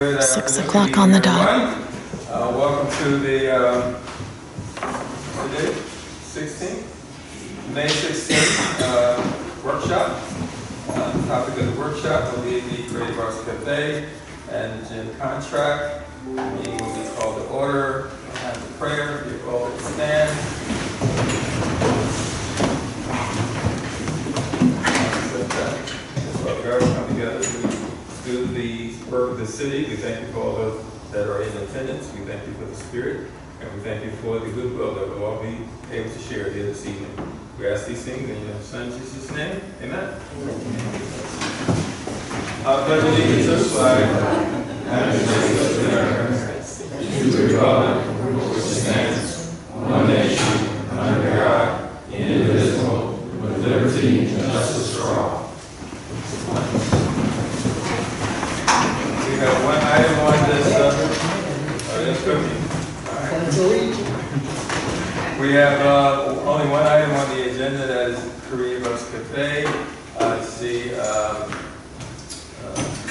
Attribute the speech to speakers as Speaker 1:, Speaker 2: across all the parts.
Speaker 1: 6 o'clock on the dot.
Speaker 2: Welcome to the today, 16th, May 16th workshop. The topic of the workshop will be the Creative Arts Cafe and the gym contract. The meeting will be called to order. We'll have the prayer. Be called to stand. So we are come together to do the work of the city. We thank you for all those that are in attendance. We thank you for the spirit, and we thank you for the goodwill that we'll all be able to share here this evening. We ask these things in your Son Jesus' name. Amen. I pledge allegiance to the flag of the United States of America, and to the republic for which it stands, one nation, under God, indivisible, with liberty and justice for all. We have one item on this cooking. We have only one item on the agenda, that is Creative Arts Cafe. I see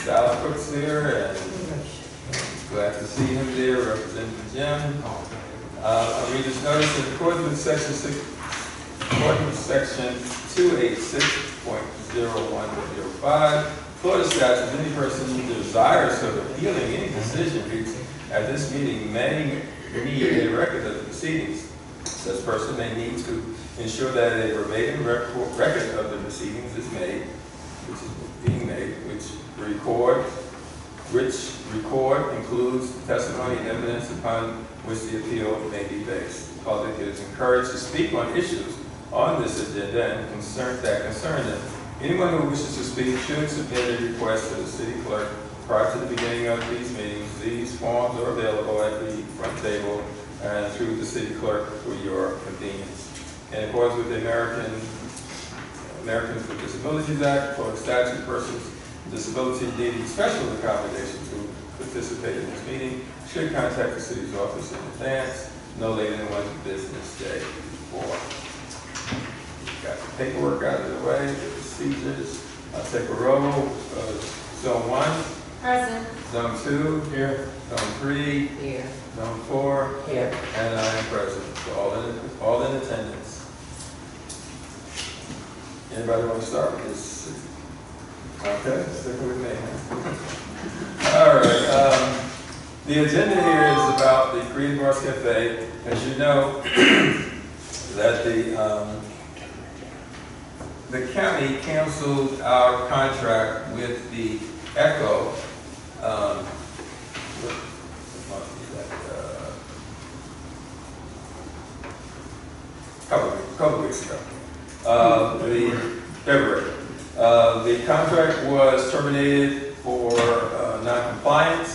Speaker 2: Sal Cook's here, and glad to see him there representing the gym. I read this notice in accordance with section 286.0105 Florida statute. Any person who desires of appealing any decision reached at this meeting may need a record of the proceedings. Such person may need to ensure that a verbatim record of the proceedings is made, which is being made, which record includes testimony and evidence upon which the appeal may be based. The public is encouraged to speak on issues on this agenda and that concern them. Anyone who wishes to speak should submit a request to the city clerk prior to the beginning of these meetings. These forms are available at the front table and through the city clerk for your convenience. In accordance with the Americans with Disabilities Act, Florida statute, persons with disabilities needing special accommodation to participate in this meeting should contact the city's office in advance, no later than one business day before. Got the paperwork out of the way, the procedures. I'll take a roll. Zone 1.
Speaker 3: Present.
Speaker 2: Zone 2. Here. Zone 3.
Speaker 3: Here.
Speaker 2: Zone 4.
Speaker 3: Here.
Speaker 2: And I am present. So all in attendance. Anybody want to start with this? Okay, stick with me. All right. The agenda here is about the Creative Arts Cafe. As you know, that the county canceled our contract with the ECHO. Couple weeks ago, February. The contract was terminated for non-compliance.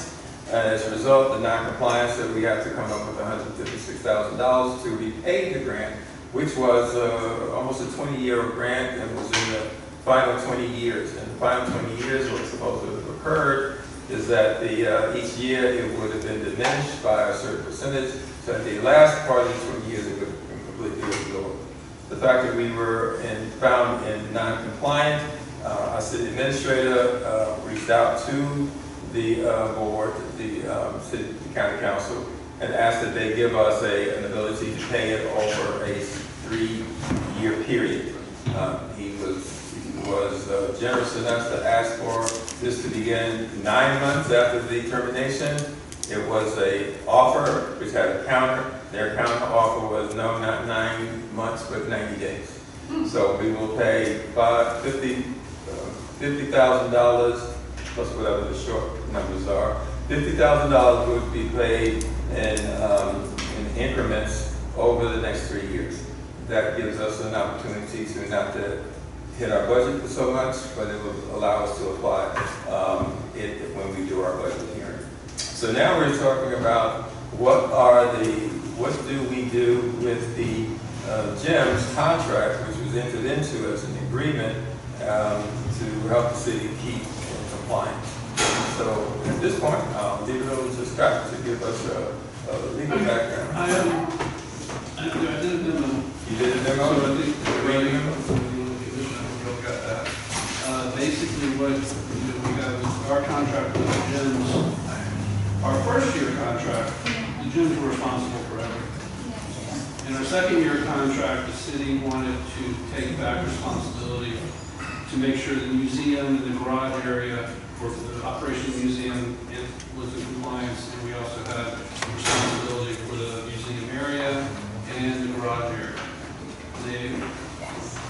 Speaker 2: As a result of the non-compliance, that we had to come up with $156,000 to repay the grant, which was almost a 20-year grant and was in the final 20 years. And the final 20 years, what's supposed to have occurred is that each year it would have been diminished by a certain percentage. So at the last part of the 20 years, it would have been completely absorbed. The fact that we were found in non-compliant, our city administrator reached out to the board, the county council, and asked that they give us an ability to pay it over a 3-year period. He was generous enough to ask for this to begin 9 months after the termination. It was an offer which had a counter. Their counter offer was no, not 9 months, but 90 days. So we will pay $50,000 plus whatever the short numbers are. $50,000 would be paid in increments over the next 3 years. That gives us an opportunity to not to hit our budget for so much, but it will allow us to apply it when we do our budget hearing. So now we're talking about what do we do with the GEMS contract, which was entered into as an agreement to help the city keep in compliance. So at this point, I'll leave it over to Scott to give us a legal background.
Speaker 4: I did a demo.
Speaker 2: You did a demo?
Speaker 4: Got that. Basically, what we got was our contract with the gyms contract, the gyms were responsible for everything. In our second-year contract, the city wanted to take back responsibility to make sure the museum and the garage area, or the operation of the museum, it was in compliance, and we also had responsibility for the museum area and the garage area.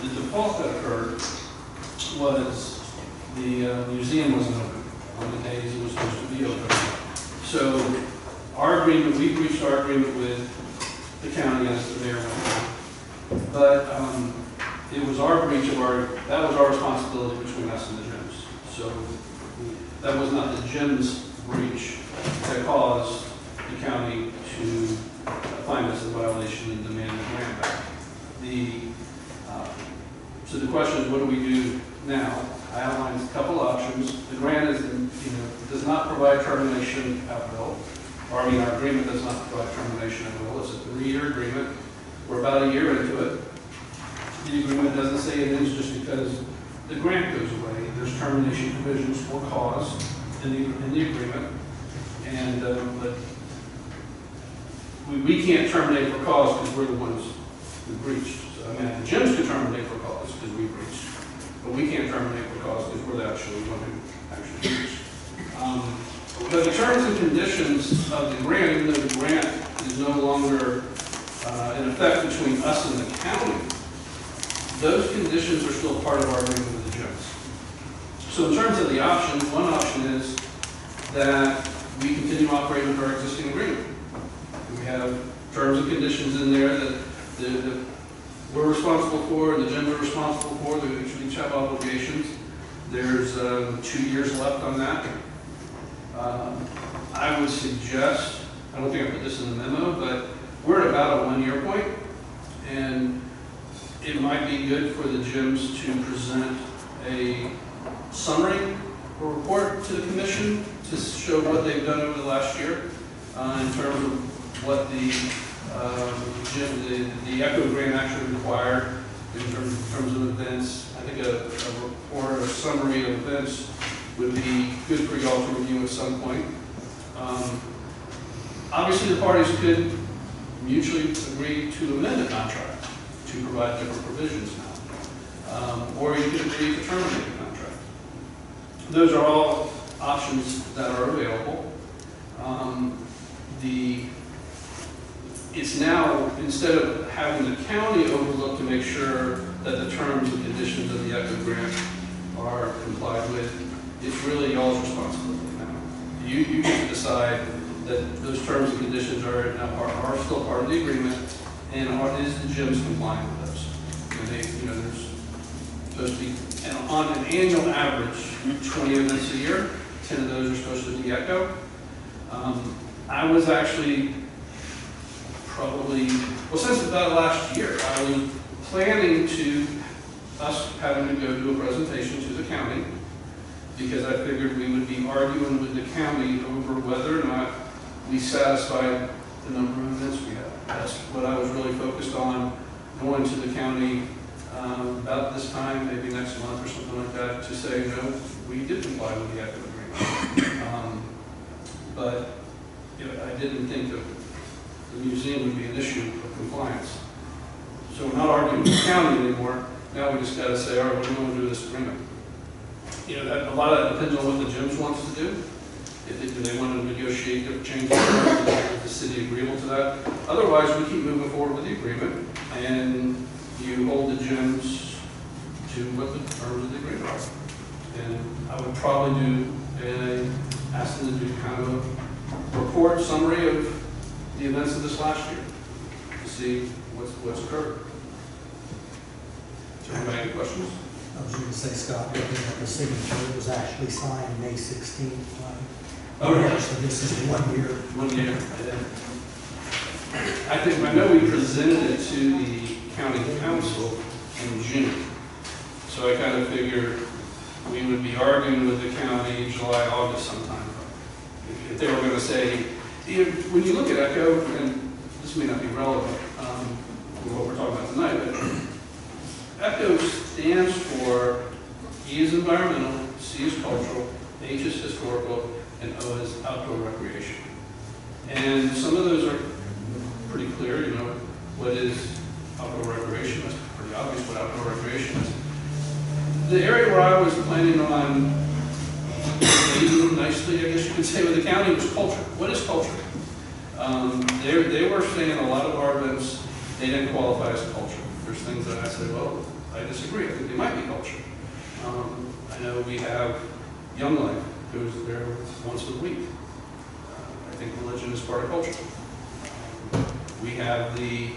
Speaker 4: The default that occurred was the museum wasn't open on the days it was supposed to be open. So our agreement, we reached our agreement with the county as the mayor went down. But it was our breach of that was our responsibility between us and the gyms. So that was not the gyms breach that caused the county to find us in violation and demand the grant back. So the question is, what do we do now? I outlined a couple options. The grant is, does not provide termination at will. Our agreement does not provide termination at will. It's a 3-year agreement. We're about a year into it. The agreement doesn't say it ends just because the grant goes away. There's termination provisions for cause in the agreement. And but we can't terminate for cause because we're the ones who breached. So, the gyms can terminate for cause because we breached. But we can't terminate for cause because we're the one who actually breached. But the terms and conditions of the grant, even though the grant is no longer in effect between us and the county, those conditions are still part of our agreement with the gyms. So in terms of the options, one option is that we continue operating under our existing agreement. We have terms and conditions in there that we're responsible for, the gyms are responsible for, they each have obligations. There's 2 years left on that. I would suggest, I don't think I put this in the memo, but we're at about a 1-year point, and it might be good for the gyms to present a summary or report to the commission to show what they've done over the last year in terms of what the ECHO grant actually required in terms of events. I think a report, a summary of events would be good for y'all to review at some point. Obviously, the parties could mutually agree to amend the contract to provide different provisions now. Or you could agree to terminate the contract. Those are all options that are available. It's now, instead of having the county overlook to make sure that the terms and conditions of the ECHO grant are complied with, it's really y'all's responsibility now. You get to decide that those terms and conditions are still part of the agreement, and is the gyms compliant with those? There's supposed to be, and on an annual average, 20 events a year. 10 of those are supposed to be ECHO. I was actually since about last year, I was planning to us having to go do a presentation to the county, because I figured we would be arguing with the county over whether or not we satisfied the number of events we have. That's what I was really focused on, going to the county about this time, maybe next month or something like that, to say, no, we did comply with the ECHO agreement. But I didn't think that the museum would be an issue of compliance. So we're not arguing with the county anymore. Now we just got to say, all right, what do we want to do with this agreement? A lot of that depends on what the gyms wants to do. Do they want to negotiate different changes? Is the city agreeable to that? Otherwise, we keep moving forward with the agreement, and you hold the gyms to what the terms of the agreement are. And I would probably ask them to do kind of a report summary of the events of this last year to see what's occurred. Do you have any questions?
Speaker 3: I was going to say, Scott, looking at the signature, it was actually signed May 16th.
Speaker 4: Oh, yeah.
Speaker 3: So this is 1 year.
Speaker 4: 1 year. I know we presented it to the county council in June. So I kind of figured we would be arguing with the county July, August sometime. If they were going to say, when you look at ECHO, and this may not be relevant for what we're talking about tonight, but ECHO stands for E is environmental, C is cultural, H is historical, and O is outdoor recreation. And And some of those are pretty clear, you know, what is outdoor recreation, that's pretty obvious what outdoor recreation is. The area where I was planning on meeting nicely, I guess you could say, with the county was culture. What is culture? They were saying a lot of our events, they didn't qualify as culture. There's things that I said, well, I disagree. I think they might be culture. I know we have Young Life goes there once a week. I think religion is part of culture. We have the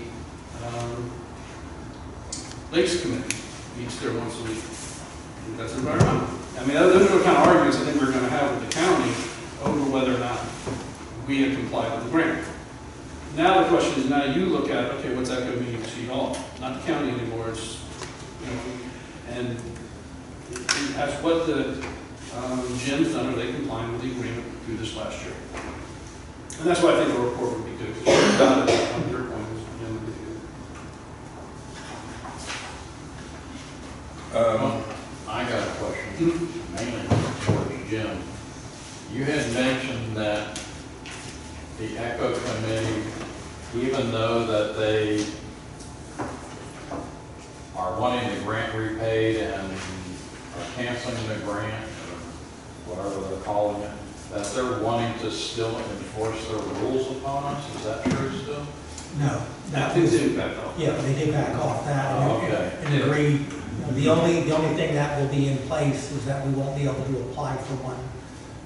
Speaker 4: Lakes Committee meets there once a week. I think that's environmental. I mean, those are the kind of arguments I think we're going to have with the county over whether or not we have complied with the grant. Now the question is, now you look at, okay, what's that going to mean to you all? Not the county anymore. It's, you know, and that's what the gym's done. Are they complying with the agreement through this last year? And that's why I think a report would be good. Because you've got it on your point.
Speaker 5: I got a question, mainly towards Jim. You had mentioned that the ECHO committee, even though that they are wanting the grant repaid and are canceling the grant, or whatever they're calling it, that they're wanting to still enforce their rules upon us? Is that true still?
Speaker 3: No, that
Speaker 4: They
Speaker 3: was,
Speaker 4: did back off.
Speaker 3: yeah, they did back off that
Speaker 5: Oh, okay.
Speaker 3: and agreed. The only thing that will be in place is that we won't be able to apply for one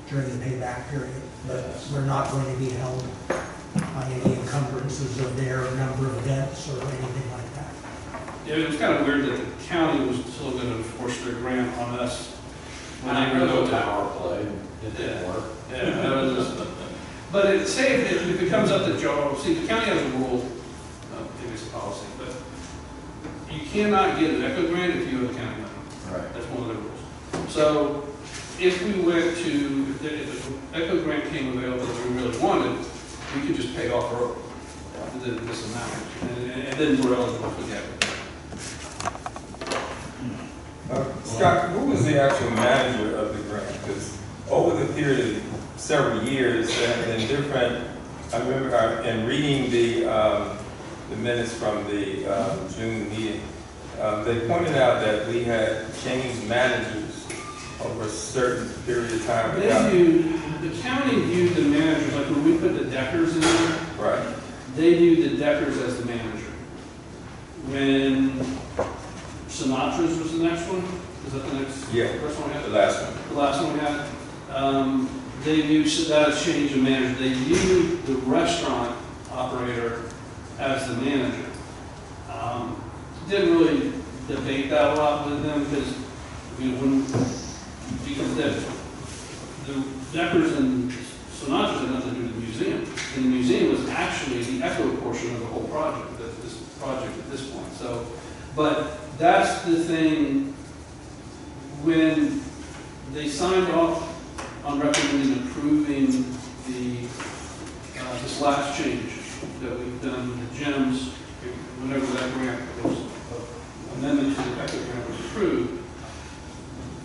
Speaker 3: during the payback period. But we're not going to be held by any encumbrances of their number of events or anything like that.
Speaker 4: Yeah, it was kind of weird that the county was still going to enforce their grant on us when
Speaker 5: I
Speaker 4: they
Speaker 5: know
Speaker 4: revoked
Speaker 5: the
Speaker 4: it.
Speaker 5: power play, it didn't work.
Speaker 4: Yeah, that was just, but it, say if it comes up that Joe, see, the county has a rule, maybe it's a policy, but you cannot get an ECHO grant if you have a county member.
Speaker 5: Right.
Speaker 4: That's one of the rules. So if we went to, if the ECHO grant came available that we really wanted, we could just pay off our, this amount, and then we're eligible for the ECHO.
Speaker 2: Scott, who was the actual manager of the grant? Because over the period of several years, there have been different, I remember in reading the minutes from the June meeting, they pointed out that we had changed managers over a certain period of time.
Speaker 4: The county viewed the managers, like when we put the Deckers in there,
Speaker 2: Right.
Speaker 4: they viewed the Deckers as the manager. When Sinatra's was the next one, is that the next?
Speaker 2: Yeah.
Speaker 4: First one we had?
Speaker 2: The last one.
Speaker 4: The last one we had. They viewed, so that was change of manager. They viewed the restaurant operator as the manager. Didn't really debate that a lot with them because the Deckers and Sinatra's had nothing to do with the museum. And the museum was actually the ECHO portion of the whole project, at this point. So, but that's the thing, when they signed off on recommending approving the, this last change that we've done with the gyms, whenever that grant was, amendment to the ECHO grant was approved,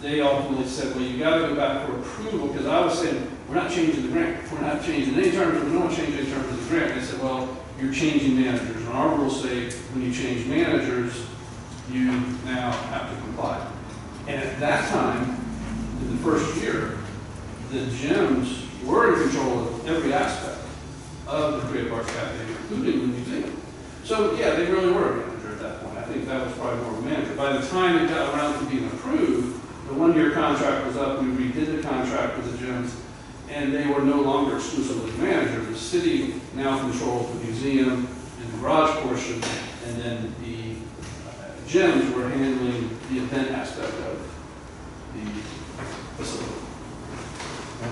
Speaker 4: they ultimately said, well, you gotta go back for approval, because I was saying, we're not changing the grant, we're not changing any terms, we don't want to change any terms of the grant. They said, well, you're changing managers, and our rules say, when you change managers, you now have to comply. And at that time, in the first year, the gyms were in control of every aspect of the Creative Arts Cafe, including the museum. So yeah, they really were a manager at that point. I think that was probably more of a manager. By the time it got around to being approved, the one-year contract was up, we redid the contract with the gyms, and they were no longer exclusively managers. The city now controls the museum and the garage portion, and then the gyms were handling the event aspect of the facility.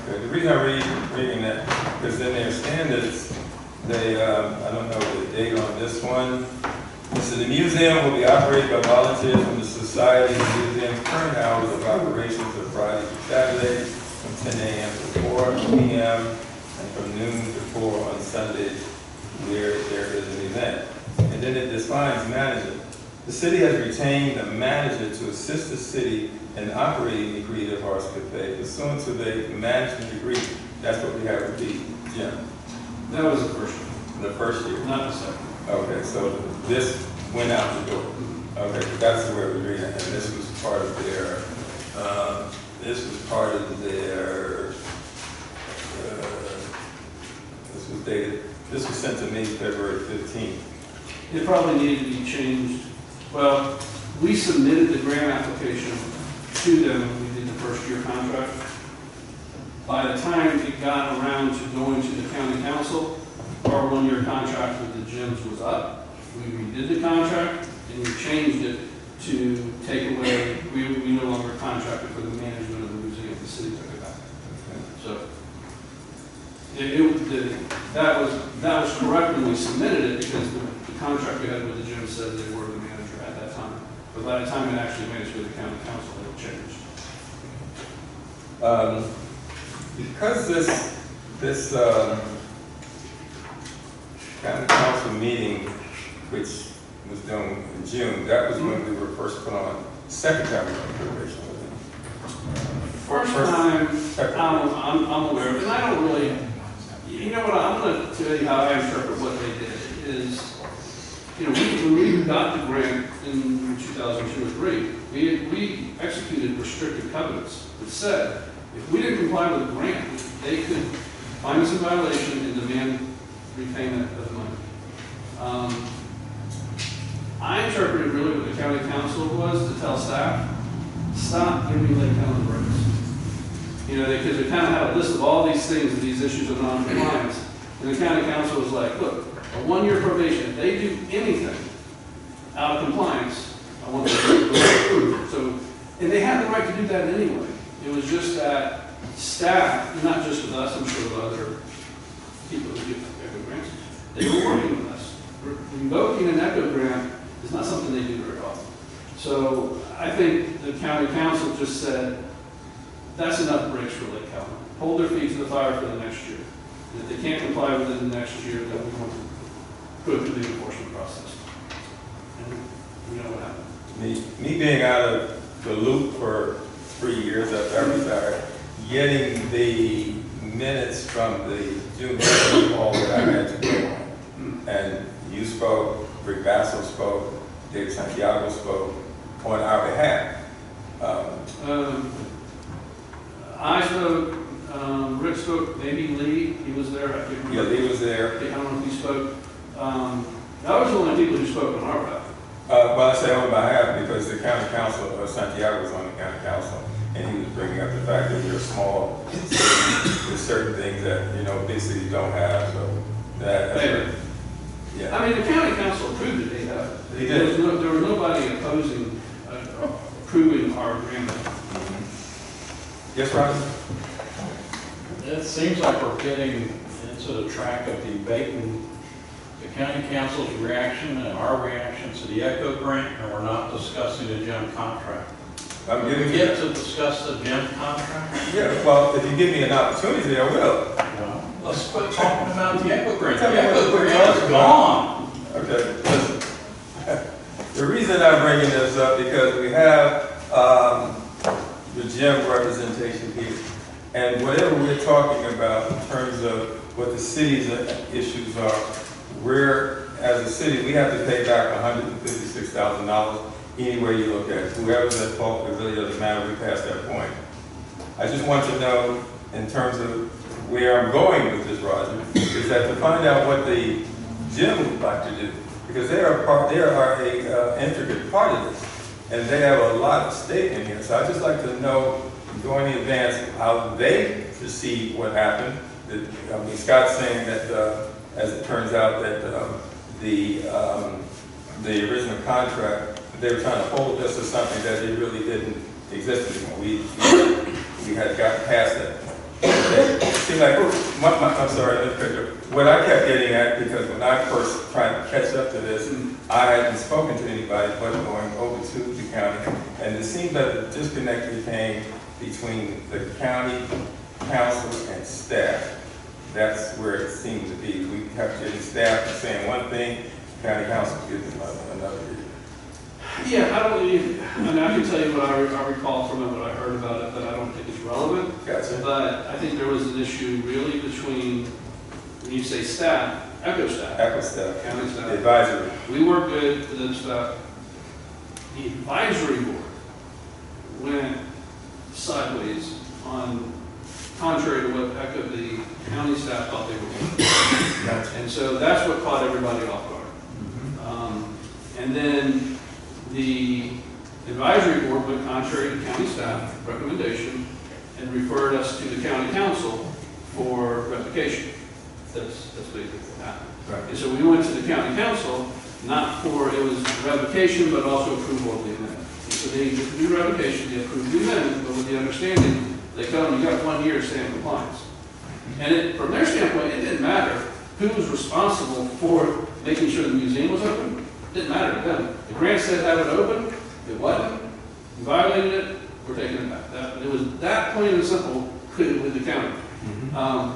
Speaker 2: Okay, the reason I'm reading that, because in their standards, they, I don't know the date on this one. So the museum will be operated by volunteers from the society. The museum's current hours of operations are Friday to Saturday from 10 a.m. to 4 p.m. and from noon to 4 on Sundays where there is an event. And then it defines manager. The city has retained a manager to assist the city in operating the Creative Arts Cafe pursuant to the management agreement. That's what we have with the gym.
Speaker 4: That was the first year,
Speaker 2: The first year?
Speaker 4: not the second.
Speaker 2: Okay, so this went out the door. Okay, that's the way we read it, and this was part of their, this was sent to me February 15th.
Speaker 4: It probably needed to be changed. Well, we submitted the grant application to them when we did the first year contract. By the time it got around to going to the county council, our 1 year contract with the gyms was up. We redid the contract and we changed it to take away, we no longer contracted for the management of the museum. The city took it back. So that was correct when we submitted it because the contract we had with the gym said they were the manager at that time. But by the time it actually made it to the county council, it changed.
Speaker 2: Because this county council meeting, which was done in June, that was when we were first put on second time we were on probation with them.
Speaker 4: First time I'm aware of, and I don't really, you know what, I'm going to tell you how I interpret what they did is, you know, when we got the grant in 2002 or 2003, we executed restrictive covenants that said if we didn't comply with the grant, they could find us in violation and demand repayment of money. I interpreted really what the county council was to tell staff, stop giving Lake Helen breaks. You know, because they kind of had a list of all these things, these issues of non-compliance. And the county council was like, look, a 1 year probation, if they do anything out of compliance, I want them to go approved. So, and they had the right to do that anyway. It was just that staff, not just with us, I'm sure with other people who get ECHO grants, they were working with us. Revoking an ECHO grant is not something they do very often. So I think the county council just said, that's enough breaks for Lake Helen. Hold their feet to the fire for the next year. And if they can't comply with it the next year, then we want to go through the enforcement process. And we know what happened.
Speaker 2: Me being out of the loop for 3 years after I retired, getting the minutes from the June call that I had to go on, and you spoke, Rick Basso spoke, David Santiago spoke on our behalf.
Speaker 4: I spoke, Rick spoke, maybe Lee, he was there. I can't remember.
Speaker 2: Yeah, Lee was there.
Speaker 4: I don't know if he spoke. I was one of the people who spoke on our behalf.
Speaker 2: Well, I say on behalf because the county council of Santiago was on the county council, and he was bringing up the fact that we're small. There's certain things that, you know, big cities don't have, so yeah.
Speaker 4: I mean, the county council approved it.
Speaker 2: They did.
Speaker 4: There was nobody opposing approving our agreement.
Speaker 2: Yes, Roger?
Speaker 5: It seems like we're getting into the track of debating the county council's reaction and our reaction to the ECHO grant, and we're not discussing the gym contract.
Speaker 2: I'm
Speaker 5: Did
Speaker 2: giving
Speaker 5: we
Speaker 2: you.
Speaker 5: get to discuss the gym contract?
Speaker 2: Yeah, well, if you give me an opportunity, I will.
Speaker 5: Well, let's quit talking about the ECHO grant.
Speaker 2: Tell
Speaker 5: The
Speaker 2: me what
Speaker 5: ECHO
Speaker 2: the
Speaker 5: grant is
Speaker 2: grant
Speaker 5: gone.
Speaker 2: Okay, listen. The reason I'm bringing this up because we have the gym representation here. And whatever we're talking about in terms of what the city's issues are, we're, as a city, we have to pay back $156,000 any way you look at it. Whoever's at fault, it really doesn't matter, we passed that point. I just want to know, in terms of where I'm going with this, Roger, is that to find out what the gym would like to do, because they are a intricate part of this, and they have a lot at stake in here. So I'd just like to know, going in advance, how they perceive what happened. I mean, Scott's saying that, as it turns out, that the original contract, they were trying to hold us to something that it really didn't exist anymore. We had gotten past that. See, like, I'm sorry, what I kept getting at, because when I first tried to catch up to this, I hadn't spoken to anybody but going over to the county, and it seemed that the disconnect became between the county council and staff. That's where it seemed to be. We kept getting staff saying one thing, county council giving another.
Speaker 4: Yeah, I mean, I can tell you what I recall from it, what I heard about it, that I don't think is relevant.
Speaker 2: Gotcha.
Speaker 4: But I think there was an issue really between, you say staff, Echo staff,
Speaker 2: Echo staff,
Speaker 4: county staff,
Speaker 2: advisory.
Speaker 4: we work good for them staff. The advisory board went sideways on, contrary to what Echo, the county staff thought they were doing. And so that's what caught everybody off guard. And then the advisory board went contrary to county staff recommendation and referred us to the county council for revocation. That's basically what happened.
Speaker 2: Right.
Speaker 4: And so we went to the county council, not for, it was revocation, but also approval of the amendment. And so they do revocation, they approved the amendment, but with the understanding, they tell them you got 1 year to stay in compliance. And from their standpoint, it didn't matter who was responsible for making sure the museum was open. It didn't matter to them. The grant said have it open, it wasn't, you violated it, we're taking it back. It was that plain and simple with the county.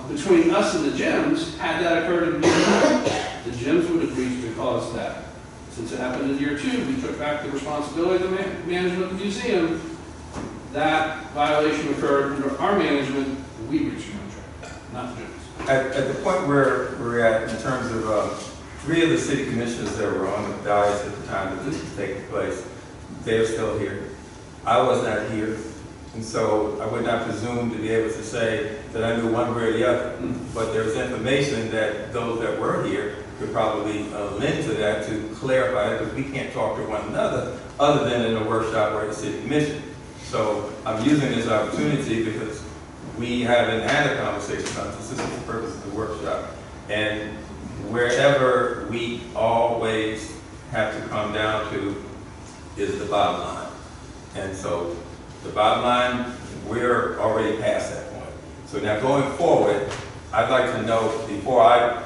Speaker 4: Between us and the gyms, had that occurred in year one, the gyms would have breached because of that. Since it happened in year 2, we took back the responsibility of the management of the museum. That violation occurred under our management, we breached the contract, not the gyms.
Speaker 2: At the point where we're at in terms of 3 of the city commissioners that were on the dais at the time that this was taking place, they're still here. I was not here, and so I would not presume to be able to say that I knew one way or the other. But there's information that those that were here could probably lend to that to clarify it, because we can't talk to one another other than in a workshop or at the city commission. So I'm using this opportunity because we haven't had a conversation about this. This is the purpose of the workshop. And wherever we always have to come down to is the bottom line. And so the bottom line, we're already past that point. So now going forward, I'd like to know, before I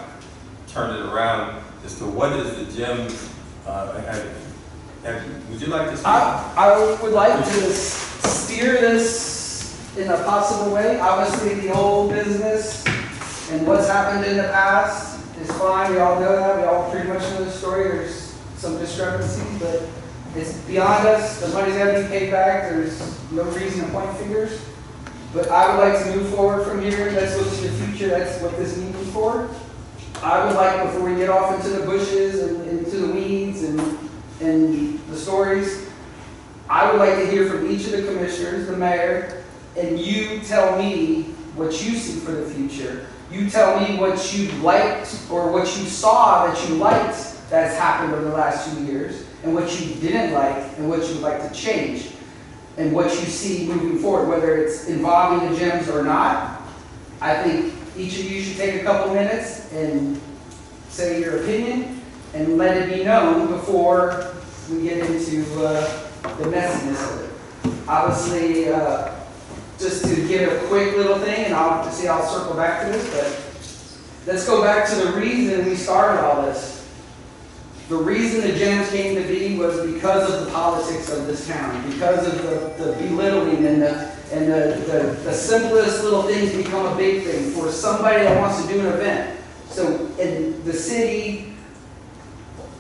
Speaker 2: turn it around, as to what is the gym, would you like to speak?
Speaker 6: I would like to steer this in a possible way. Obviously, the old business and what's happened in the past is fine. We all know that. We all pretty much know the story. There's some discrepancy, but it's beyond us. The money's got to be paid back. There's no reason to point fingers. But I would like to move forward from here. Let's look to the future. That's what this meeting is for. I would like, before we get off into the bushes and into the weeds and the stories, I would like to hear from each of the commissioners, the mayor, and you tell me what you see for the future. You tell me what you liked or what you saw that you liked that's happened over the last 2 years, and what you didn't like and what you would like to change, and what you see moving forward, whether it's involving the gyms or not. I think each of you should take a couple minutes and say your opinion and let it be known before we get into the messiness of it. Obviously, just to give a quick little thing, and I'll circle back to this, but let's go back to the reason we started all this. The reason the gyms came to be was because of the politics of this town, because of the belittling and the simplest little things become a big thing for somebody that wants to do an event. So in the city,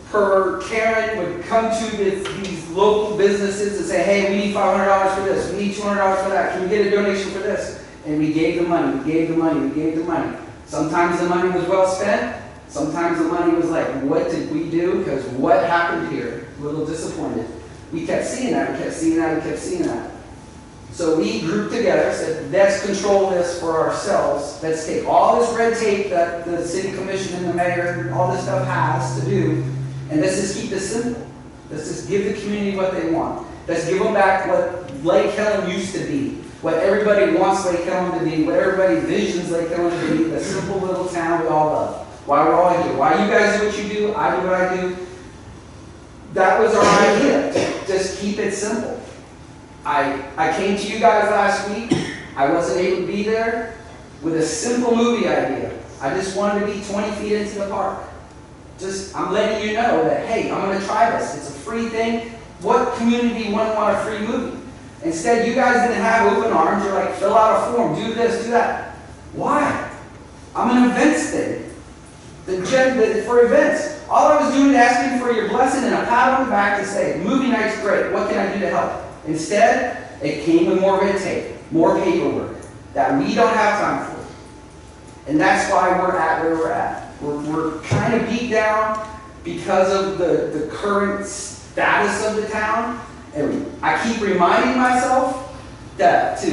Speaker 6: Karen would come to these local businesses and say, hey, we need $500 for this, we need $200 for that, can we get a donation for this? And we gave the money, we gave the money, we gave the money. Sometimes the money was well spent, sometimes the money was like, what did we do? Because what happened here? A little disappointed. We kept seeing that, we kept seeing that, we kept seeing that. So we grouped together, said, let's control this for ourselves. Let's take all this red tape that the city commission and the mayor and all this stuff has to do, and let's just keep this simple. Let's just give the community what they want. Let's give them back what Lake Helen used to be, what everybody wants Lake Helen to be, what everybody visions Lake Helen to be, the simple little town we all love. Why we're all here. Why you guys do what you do, I do what I do. That was our idea. Just keep it simple. I came to you guys last week. I wasn't able to be there with a simple movie idea. I just wanted to be 20 feet into the park. I'm letting you know that, hey, I'm going to try this. It's a free thing. What community wouldn't want a free movie? Instead, you guys didn't have open arms. You're like, fill out a form, do this, do that. Why? I'm an events thing. For events. All I was doing is asking for your blessing and a pat on the back to say, movie night's great. What can I do to help? Instead, it came with more red tape, more paperwork that we don't have time for. And that's why we're at where we're at. we're kind of beat down because of the current status of the town. And I keep reminding myself that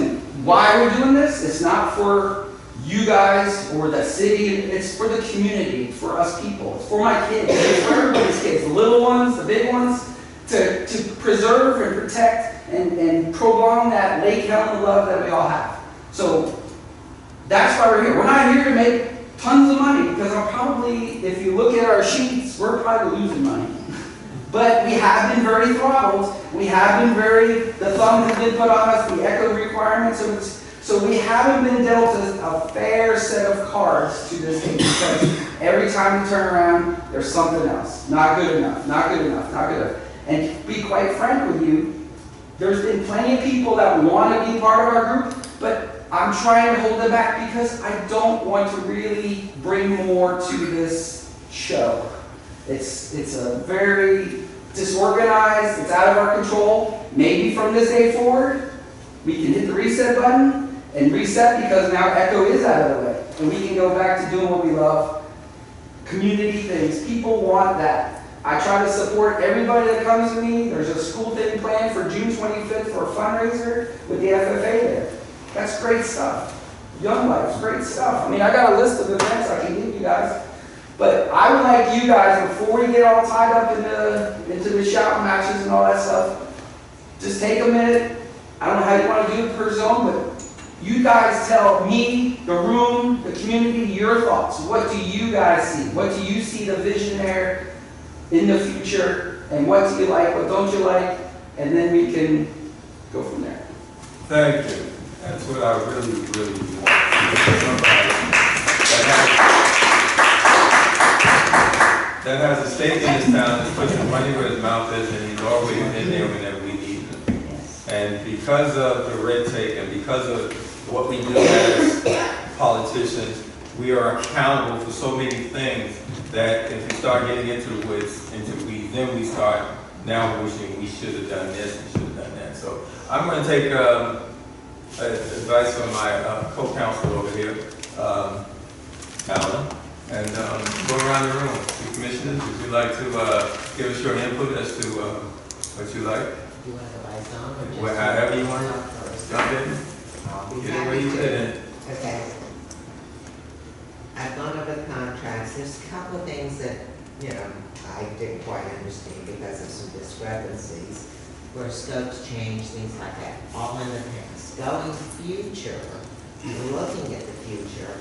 Speaker 6: why we're doing this, it's not for you guys or the city, it's for the community, it's for us people, it's for my kids, it's for everybody's kids, the little ones, the big ones, to preserve and protect and prolong that Lake Helen love that we all have. So that's why we're here. We're not here to make tons of money, because I'm probably, if you look at our sheets, we're probably losing money. But we have been very throttled. We have been the thumb has been put on us, the ECHO requirements. So we haven't been dealt a fair set of cards to this thing, because every time we turn around, there's something else. Not good enough, not good enough, not good enough. And to be quite frank with you, there's been plenty of people that want to be part of our group, but I'm trying to hold them back because I don't want to really bring more to this show. It's a very disorganized, it's out of our control. Maybe from this day forward, we can hit the reset button and reset, because now ECHO is out of the way. And we can go back to doing what we love. Community things, people want that. I try to support everybody that comes to me. There's a school thing planned for June 25th for a fundraiser with the FFA there. That's great stuff. Young Life's great stuff. I mean, I got a list of events I can give you guys. But I would like you guys, before we get all tied up into the shout matches and all that stuff, just take a minute. I don't know how you want to do it per zone, but you guys tell me, the room, the community, your thoughts. What do you guys see? What do you see the vision there in the future? And what do you like? What don't you like? And then we can go from there.
Speaker 2: Thank you. That's what I really, really want. That has a stake in this town, that's pushing money where his mouth is, and he's always in there whenever we need him. And because of the red tape and because of what we do as politicians, we are accountable for so many things that if we start getting into the weeds, then we start now wishing we should have done this, we should have done that. So I'm going to take advice from my co-counsel over here, Alan, and go around the room. The commissioners, would you like to give us your input as to what you like?
Speaker 7: You want to go by zone or just?
Speaker 2: However you want to jump in.
Speaker 7: I'll be
Speaker 2: Get it where
Speaker 7: happy
Speaker 2: you fit in.
Speaker 7: to. Okay. I've gone over the contracts. There's a couple of things that, I didn't quite understand because of some discrepancies, where scopes change, things like that, all in the past. Going future, looking at the future,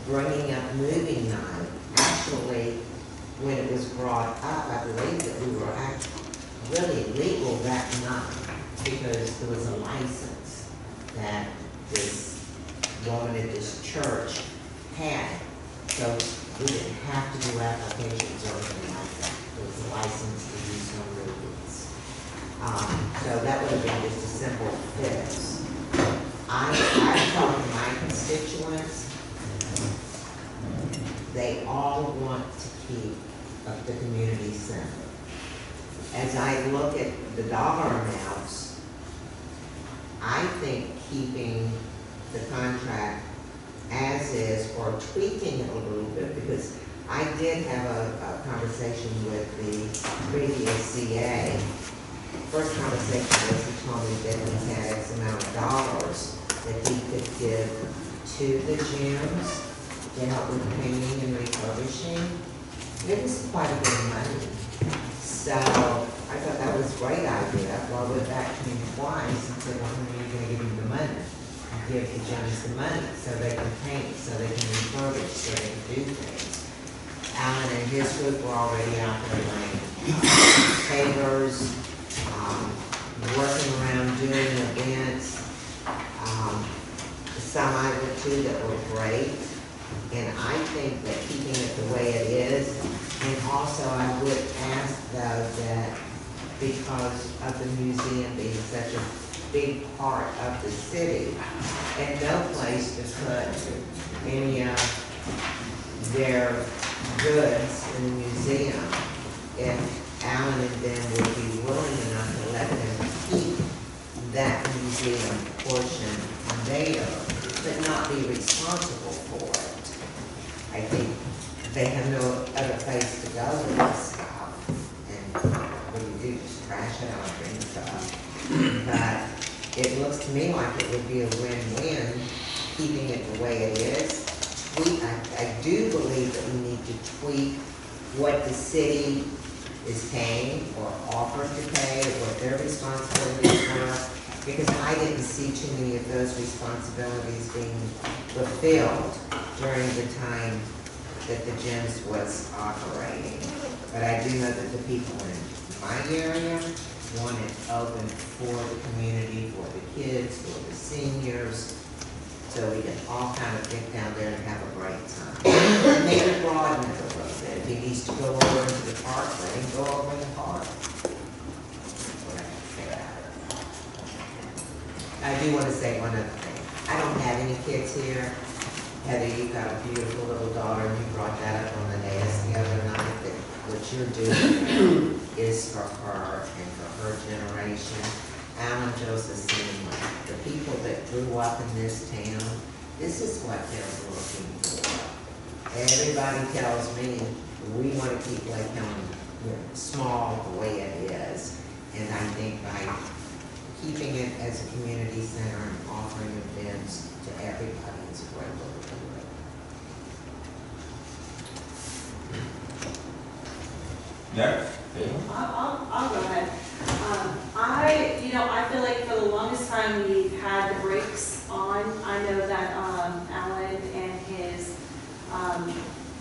Speaker 7: bringing up moving night, actually, when it was brought up, I believe that we were actually really legal that night, because there was a license that this woman at this church had. So we didn't have to do applications or anything like that. There was a license to do some movies. So that would have been just a simple fix. I talked to my constituents. They all want to keep the community center. As I look at the dollar amounts, I think keeping the contract as is or tweaking it a little bit, because I did have a conversation with the previous CA. First conversation was he told me that he had X amount of dollars that he could give to the gyms to help with painting and refurbishing. It was quite a bit of money. So I thought that was a great idea. Well, I went back to him twice and said, well, when are you going to give him the money? Give the gyms the money so they can paint, so they can refurbish, so they can do things. Alan and his group were already out there laying pavers, working around doing events. Some I went to that were great. And I think that keeping it the way it is, and also I would ask though that because of the museum being such a big part of the city, and no place to put any of their goods in the museum, if Alan and them would be willing enough to let them keep that museum portion there, but not be responsible for it. I think they have no other place to go with this stuff. And what do you do, just trash it out and stuff? But it looks to me like it would be a win-win, keeping it the way it is. I do believe that we need to tweak what the city is paying or offered to pay, what their responsibilities were, because I didn't see too many of those responsibilities being fulfilled during the time that the gyms was operating. But I do know that the people in my area want it open for the community, for the kids, for the seniors, so we can all kind of get down there and have a great time. Maybe broaden it a little bit. If he needs to go over into the park, let him go over in the park. I do want to say one other thing. I don't have any kids here. Heather, you've got a beautiful little daughter, and you brought that up on the dais the other night, that what you're doing is for her and for her generation. Alan Joseph Senior, the people that grew up in this town, this is what they're looking for. Everybody tells me we want to keep Lake County small the way it is. And I think by keeping it as a community center and offering events to everybody is a great way to do it.
Speaker 2: Next.
Speaker 8: I'll go ahead. I feel like for the longest time we've had the brakes on. I know that Alan and his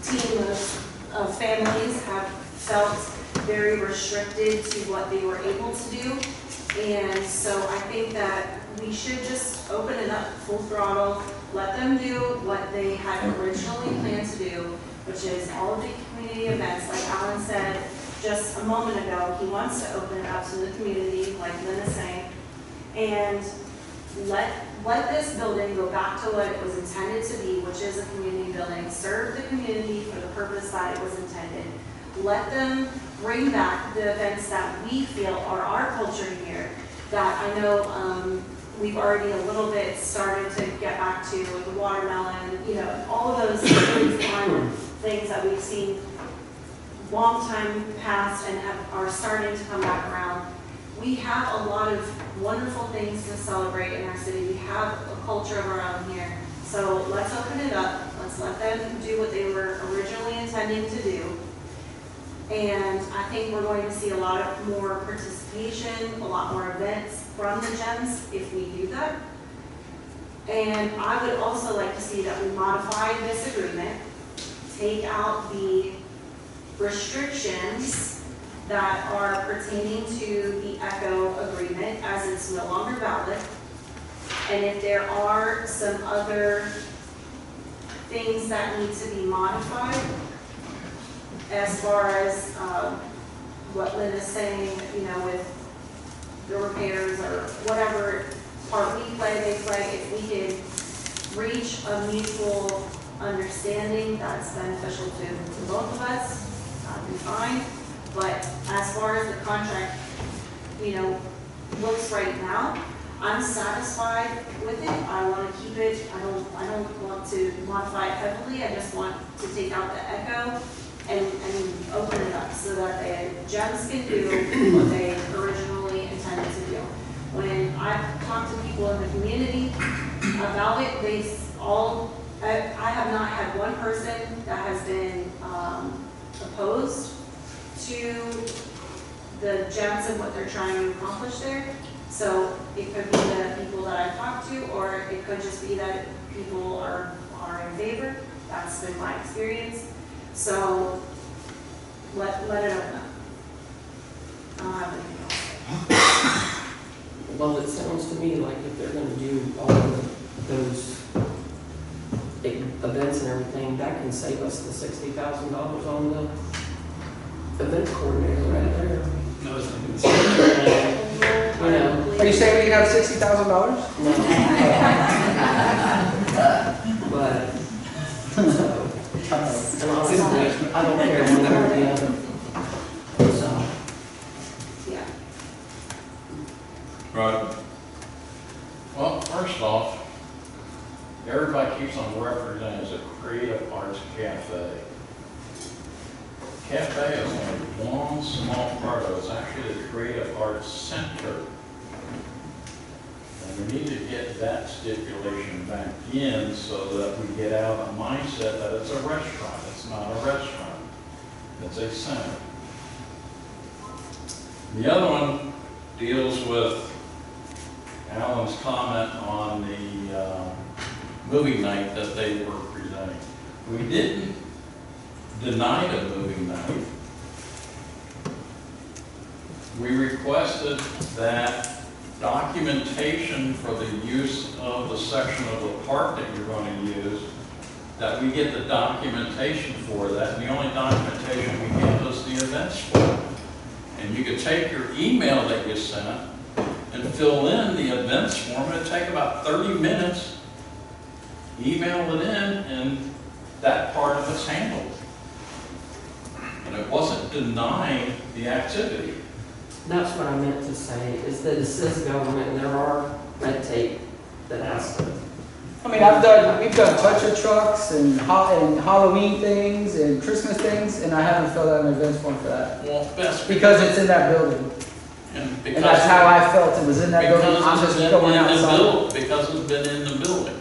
Speaker 8: team of families have felt very restricted to what they were able to do. And so I think that we should just open it up full throttle, let them do what they had originally planned to do, which is all of the community events. Like Alan said just a moment ago, he wants to open it up to the community, like Lynn is saying, and let this building go back to what it was intended to be, which is a community building. Serve the community for the purpose that it was intended. Let them bring back the events that we feel are our culture here, that I know we've already a little bit started to get back to, like the watermelon, all of those fun things that we've seen long time past and are starting to come back around. We have a lot of wonderful things to celebrate in our city. We have a culture of our own here. So let's open it up. Let's let them do what they were originally intending to do. And I think we're going to see a lot more participation, a lot more events from the gyms if we do that. And I would also like to see that we modify this agreement, take out the restrictions that are pertaining to the ECHO agreement as it's no longer valid. And if there are some other things that need to be modified, as far as what Lynn is saying, with the repairs or whatever part we play, they play, if we can reach a mutual understanding that's beneficial to both of us, that'd be fine. But as far as the contract, looks right now, I'm satisfied with it. I want to keep it. I don't want to modify it heavily. I just want to take out the ECHO and open it up so that the gyms can do what they originally intended to do. When I've talked to people in the community about it, I have not had one person that has been opposed to the gyms and what they're trying to accomplish there. So it could be the people that I've talked to, or it could just be that people are in favor. That's been my experience. So let it open up. I don't have anything else.
Speaker 9: Well, it sounds to me like if they're gonna do all of those events and everything, that can save us the $60,000 on the event coordinator right there.
Speaker 4: No, it's not going to say.
Speaker 6: Are you saying we can have $60,000?
Speaker 9: No. But, so, and honestly, I don't care one way or the other. So,
Speaker 8: Yeah.
Speaker 2: Right.
Speaker 5: Well, first off, everybody keeps on referencing it as a creative arts cafe. cafe is only one small part of it. It's actually the Creative Arts Center. And we need to get that stipulation back in so that we get out of the mindset that it's a restaurant. It's not a restaurant. It's a center. The other one deals with Alan's comment on the movie night that they were presenting. We didn't deny the movie night. We requested that documentation for the use of the section of the park that you're going to use, that we get the documentation for that. And the only documentation we have is the events form. And you could take your email that you sent and fill in the events form. It'd take about 30 minutes, email it in, and that part of it's handled. And it wasn't denying the activity.
Speaker 9: That's what I meant to say, is that this is government and there are red tape that has to.
Speaker 6: I mean, we've done touch-up trucks and Halloween things and Christmas things, and I haven't filled out an events form for that.
Speaker 5: Well, that's
Speaker 6: Because it's in that building.
Speaker 5: and
Speaker 6: And that's how I felt, it was in that building, I'm
Speaker 5: because
Speaker 6: just
Speaker 5: it's
Speaker 6: going
Speaker 5: been in the
Speaker 6: outside.
Speaker 5: building, because it's been in the building.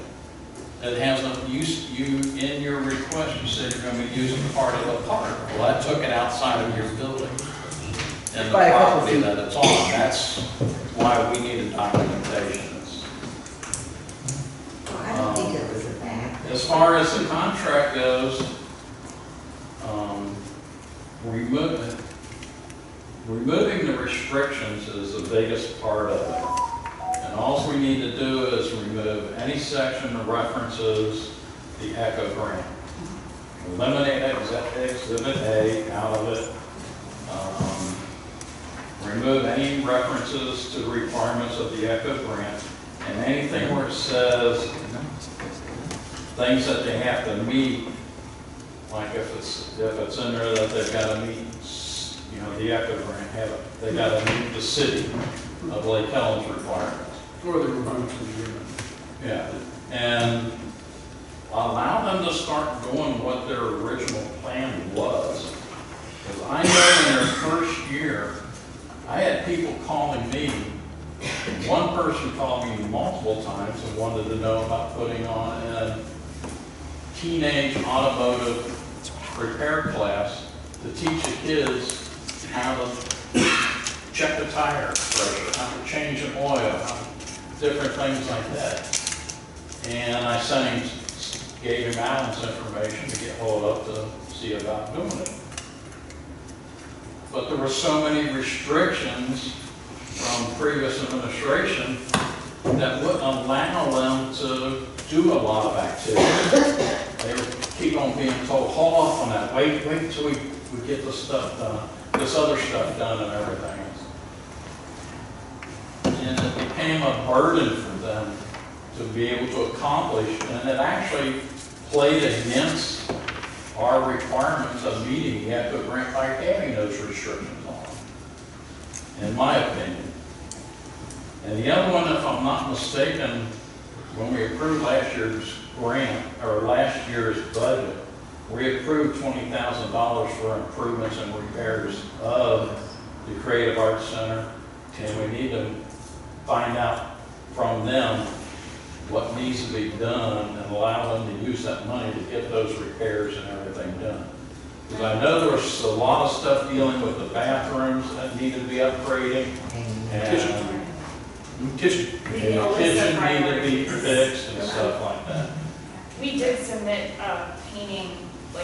Speaker 5: It hasn't used, you, in your request, you said you're gonna be using part of the park. Well, I took it outside of your building. And the
Speaker 6: By a couple
Speaker 5: property
Speaker 6: feet.
Speaker 5: that it's on, that's why we needed documentation.
Speaker 7: Well, I don't think it was a bad thing.
Speaker 5: As far as the contract goes, removing the restrictions is the biggest part of it. And all we need to do is remove any section that references the ECHO grant. Eliminate Exhibit A out of it. Remove any references to the requirements of the ECHO grant. And anything where it says things that they have to meet, like if it's in there that they've got to meet, you know, the ECHO grant, they got to meet the city of Lake Helen's requirements.
Speaker 4: Or the remote agreement.
Speaker 5: Yeah, and allow them to start doing what their original plan was. Because I know in their first year, I had people calling me. One person called me multiple times and wanted to know about putting on a teenage automotive repair class to teach the kids how to check the tire pressure, how to change an oil, different things like that. And I gave him Alan's information to get hold of to see about doing it. But there were so many restrictions from previous administration that wouldn't allow them to do a lot of activity. They would keep on being told, hold off on that, wait till we get this stuff done, this other stuff done and everything else. And it became a burden for them to be able to accomplish, and it actually played against our requirements of meeting the ECHO grant by having those restrictions on, in my opinion. And the other one, if I'm not mistaken, when we approved last year's grant, or last year's budget, we approved $20,000 for improvements and repairs of the Creative Arts Center, and we need to find out from them what needs to be done and allow them to use that money to get those repairs and everything done. Because I know there was a lot of stuff dealing with the bathrooms that needed to be upgraded, and
Speaker 4: Kitchen.
Speaker 5: the kitchen needed to be fixed and stuff like that.
Speaker 10: We did submit a painting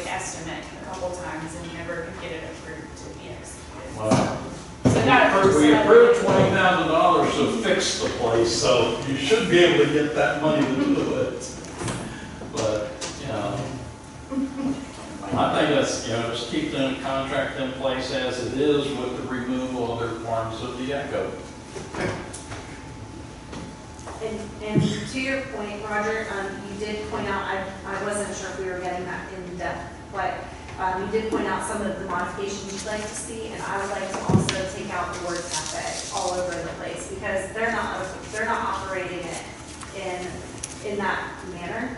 Speaker 10: estimate a couple times and never could get it approved to be executed.
Speaker 5: Well,
Speaker 10: So that
Speaker 5: we approved $20,000 to fix the place, so you should be able to get that money to do it. But, you know, I think that's, just keep the contract in place as it is with the removal of the requirements of the ECHO.
Speaker 8: And to your point, Roger, you did point out, I wasn't sure if we were getting that in depth, but you did point out some of the modifications you'd like to see, and I would like to also take out the word cafe all over the place, because they're not operating it in that manner.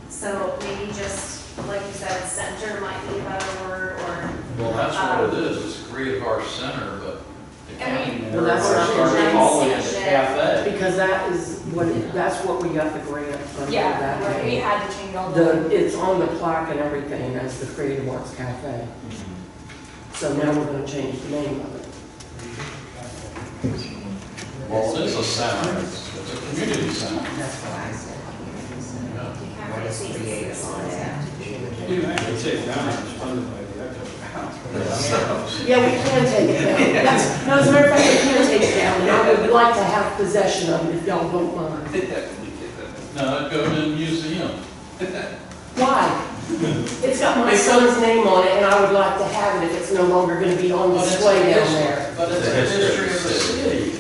Speaker 8: So maybe just, like you said, center might be a better word, or.
Speaker 5: Well, that's what it is, it's a creative arts center, but the
Speaker 10: And
Speaker 5: county
Speaker 10: we-
Speaker 5: never
Speaker 9: Well, that's not
Speaker 5: started calling it a
Speaker 10: station.
Speaker 5: cafe.
Speaker 9: Because that is that's what we got the grant from.
Speaker 10: Yeah,
Speaker 9: that
Speaker 10: right, we
Speaker 9: day.
Speaker 10: had to change all the.
Speaker 9: It's on the plaque and everything as the Creative Arts Cafe. So now we're gonna change the name of it.
Speaker 5: Well, it is a center, it's a community center.
Speaker 7: That's why I said.
Speaker 5: Yeah.
Speaker 7: What is creative arts have to do with it?
Speaker 4: You actually take it down, it's funded by the Echo.
Speaker 9: Yeah, we can take it down. That's, no, as a matter of fact, we can take it down, and I would like to have possession of it if y'all don't mind.
Speaker 5: No, it goes in the museum.
Speaker 9: Why? It's got my son's name on it, and I would like to have it if it's no longer gonna be on
Speaker 5: But it's
Speaker 9: display
Speaker 5: a
Speaker 9: down
Speaker 5: history-
Speaker 9: there.
Speaker 5: But it's a history of the city.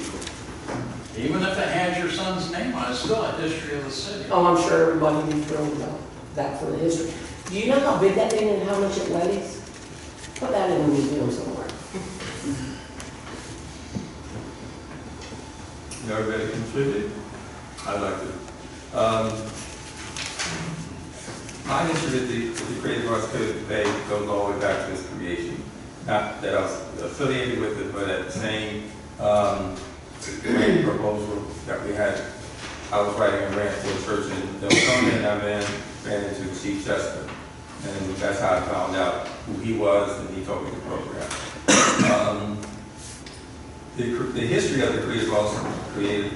Speaker 5: Even if it has your son's name on it, it's still a history of the city.
Speaker 9: Oh, I'm sure everybody would be thrilled about that for the history. Do you know how big that thing and how much it weighs? Put that in the museum somewhere.
Speaker 2: Everybody contribute? I'd like to. My history with the Creative Arts Cafe goes all the way back to its creation. Not that I was affiliated with it, but at the same grant proposal that we had, I was writing a grant for a church in Deltona, and I ran into Chief Chester. And that's how I found out who he was, and he told me the program. The history of the Creative Arts the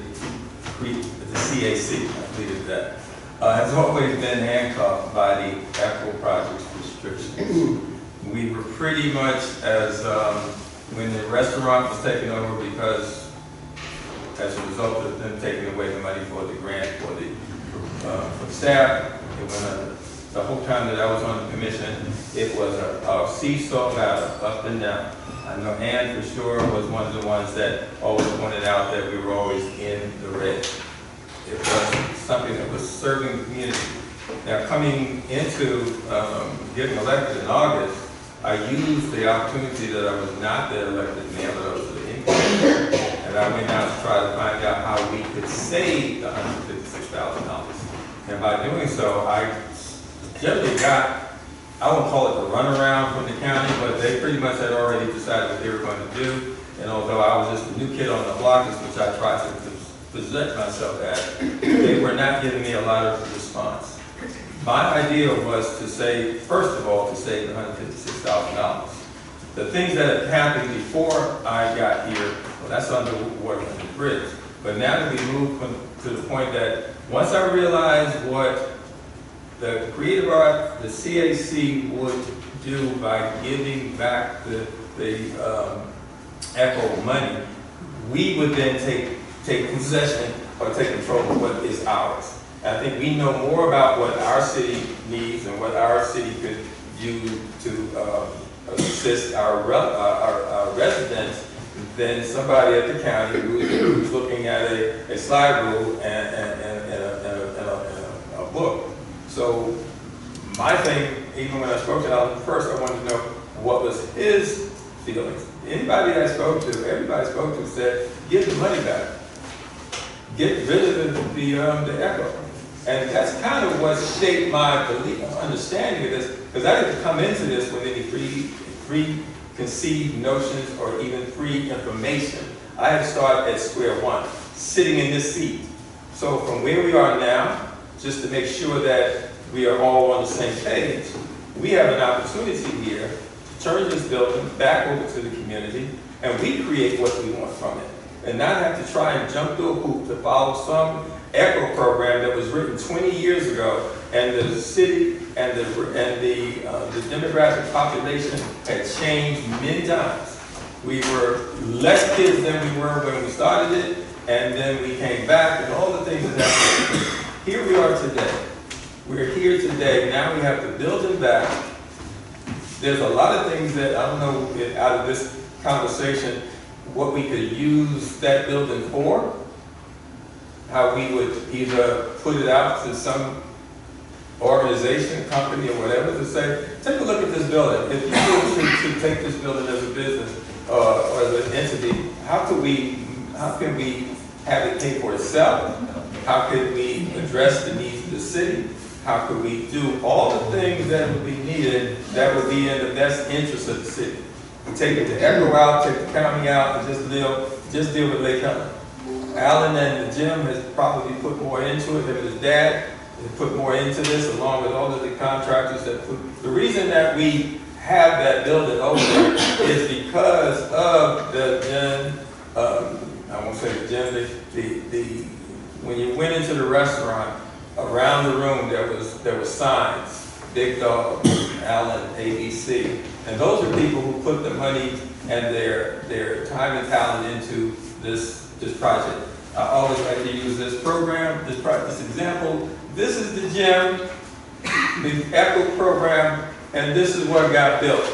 Speaker 2: CAC, I believe that, has always been handcuffed by the ECHO project's restrictions. We were pretty much as, when the restaurant was taken over, because as a result of them taking away the money for the grant for the staff, it went under. The whole time that I was on the commission, it was a seesaw battle, up and down. I know Ann for sure was one of the ones that always pointed out that we were always in the red. It was something that was serving the community. Now, coming into getting elected in August, I used the opportunity that I was not the elected mayor, but I was the income. And I went out to try to find out how we could save the $156,000. And by doing so, I generally got, I won't call it the runaround from the county, but they pretty much had already decided what they were going to do. And although I was just a new kid on the block, which I tried to present myself as, they were not giving me a lot of response. My idea was to save, first of all, to save $156,000. The things that had happened before I got here, well, that's underwater on the bridge. But now that we moved to the point that once I realized what the Creative Art, the CAC would do by giving back the ECHO money, we would then take possession or take control of what is ours. And I think we know more about what our city needs and what our city could do to assist our residents than somebody at the county who's looking at a slide rule and a book. So my thing, even when I spoke to Alan first, I wanted to know what was his feelings. Anybody that I spoke to, everybody I spoke to said, give the money back. Get rid of the ECHO. And that's kind of what shaped my belief, understanding of this, because I didn't come into this with any preconceived notions or even pre-information. I had started at square one, sitting in this seat. So from where we are now, just to make sure that we are all on the same page, we have an opportunity here to turn this building back over to the community, and we create what we want from it, and not have to try and jump through a hoop to follow some ECHO program that was written 20 years ago, and the city and the demographic population had changed many times. We were less kids than we were when we started it, and then we came back, and all the things that happened. Here we are today. We're here today. Now we have to build it back. There's a lot of things that I don't know out of this conversation what we could use that building for. How we would either put it out to some organization, company, or whatever to say, take a look at this building. If you were to take this building as a business or as an entity, how can we have it pay for itself? How could we address the needs of the city? How could we do all the things that would be needed that would be in the best interest of the city? We take the Echo out, take the county out, and just deal with Lake Helen. Alan and the gym has probably put more into it than his dad. They put more into this, along with all of the contractors that put. The reason that we have that building over there is because of the gym. I won't say the gym. When you went into the restaurant, around the room there was signs, Big Dog, Allen, ABC, and those are people who put the money and their time and talent into this project. I always like to use this program, this example. This is the gym, the Echo program, and this is what got built.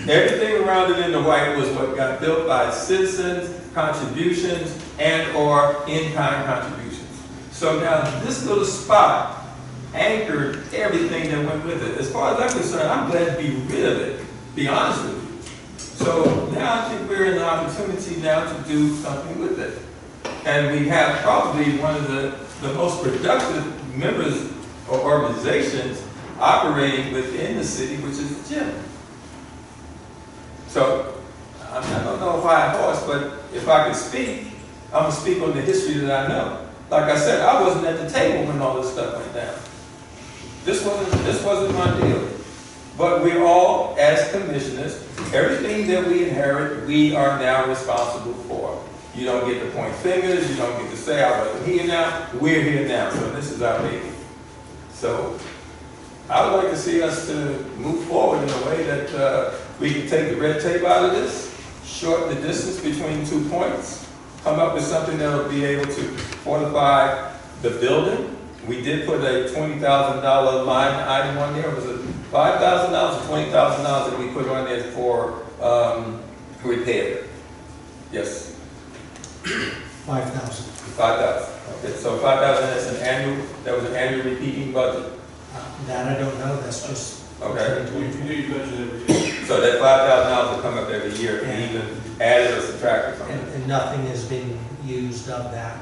Speaker 2: Everything around it in the white was what got built by citizens, contributions, and or in-kind contributions. So now this little spot anchored everything that went with it. As far as I'm concerned, I'm glad to be rid of it, be honest with you. So now I think we're in an opportunity now to do something with it. And we have probably one of the most productive members or organizations operating within the city, which is the gym. So I don't know if I have a horse, but if I could speak, I'm going to speak on the history that I know. Like I said, I wasn't at the table when all this stuff went down. This wasn't my deal. But we're all, as commissioners, everything that we inherit, we are now responsible for. You don't get to point fingers, you don't get to say, I wasn't here now, we're here now, so this is our baby. So I would like to see us to move forward in a way that we can take the red tape out of this, shorten the distance between 2 points, come up with something that will be able to fortify the building. We did put a $20,000 line item on there. Was it $5,000 or $20,000 that we put on there for repair? Yes.
Speaker 3: 5,000.
Speaker 2: 5,000. Okay, so 5,000 that was an annual repeating budget.
Speaker 3: That I don't know, that's just.
Speaker 2: Okay.
Speaker 4: You do your budget every year.
Speaker 2: So that $5,000 will come up every year and even added or subtracted from it.
Speaker 3: And nothing has been used of that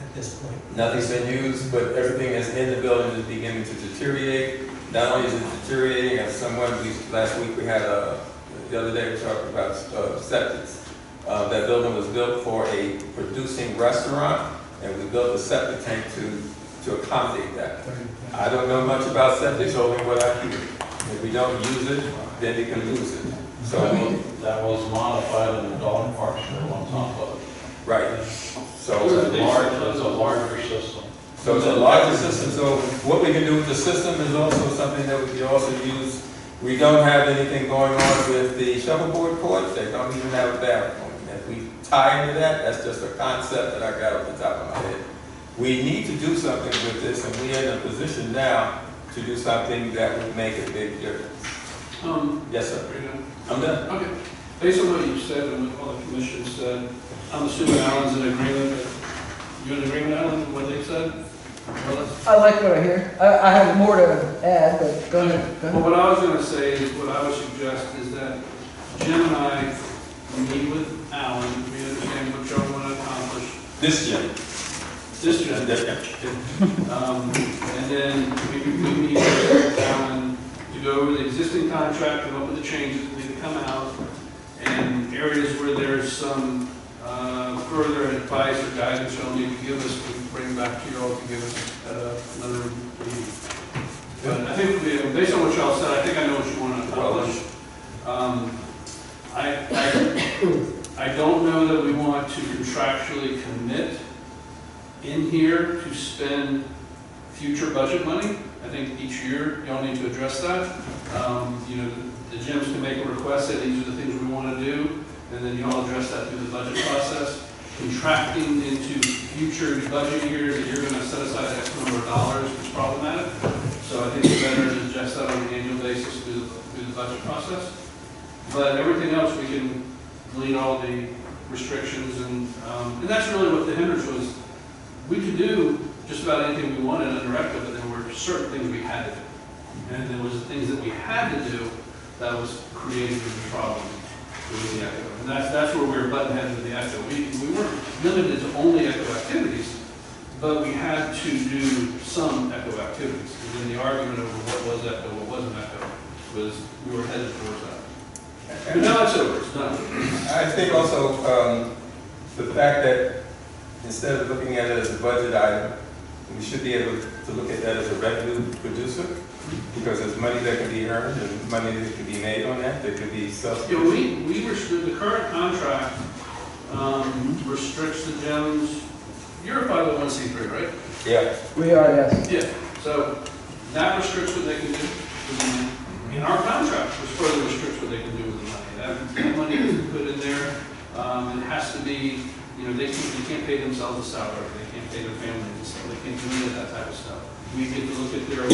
Speaker 3: at this point.
Speaker 2: Nothing's been used, but everything that's in the building is beginning to deteriorate. Not only is it deteriorating, as last week we had, the other day we talked about septics. That building was built for a producing restaurant, and we built a septic tank to accommodate that. I don't know much about septics, only what I hear. If we don't use it, then we can lose it. So
Speaker 5: that was modified in the dog park still on top of it.
Speaker 2: right. So
Speaker 5: It's a larger system.
Speaker 2: So it's a larger system. So what we can do with the system is also something that we can also use. We don't have anything going on with the shuffleboard court. They don't even have a bathroom. If we tie into that, that's just a concept that I got off the top of my head. We need to do something with this, and we're in a position now to do something that would make a big difference. Yes, sir.
Speaker 4: Are you done?
Speaker 2: I'm done.
Speaker 4: Okay. Based on what you said and what the commission said, I'm assuming Alan's in agreement. You in agreement, Alan, with what they said?
Speaker 6: I like what I hear. I have more to add, but go ahead.
Speaker 4: Well, what I was going to say is, what I would suggest is that Jim and I meet with Alan, we understand what y'all want to accomplish.
Speaker 2: This gym.
Speaker 4: This Jim. And then we meet with Alan to go over the existing contract, come up with the changes that need to come out, and areas where there's some further advice or guidance you'll need to give us, we can bring back to you all to give us another meeting. But I think, based on what y'all said, I think I know what you want to accomplish. I don't know that we want to contractually commit in here to spend future budget money. I think each year y'all need to address that. You know, the gyms can make a request, say these are the things we want to do, and then y'all address that through the budget process. Contracting into future budget years that you're going to set aside X number of dollars is problematic. So I think it's better to adjust that on an annual basis through the budget process. But everything else, we can delete all the restrictions, and that's really what the hindrance was. We could do just about anything we wanted under ECHO, but there were certain things we had to do. And there was things that we had to do that was creating the problem with the ECHO. And that's where we were button heads with the ECHO. We weren't limited to only ECHO activities, but we had to do some ECHO activities. And then the argument over what was ECHO, what wasn't ECHO, was we were headed towards that. And now it's over, it's done.
Speaker 2: I think also, the fact that instead of looking at it as a budget item, we should be able to look at that as a revenue producer, because there's money that can be earned and money that can be made on that, there could be subsidies.
Speaker 4: Yeah, we restrict, the current contract restricts the gyms. You're a 501c3, right?
Speaker 2: Yeah.
Speaker 6: We are, yes.
Speaker 4: Yeah, so that restricts what they can do with the money. In our contract, which further restricts what they can do with the money. That money is put in there, it has to be, you know, they can't pay themselves a salary, they can't pay their families a salary, they can't do any of that type of stuff. We get to look at their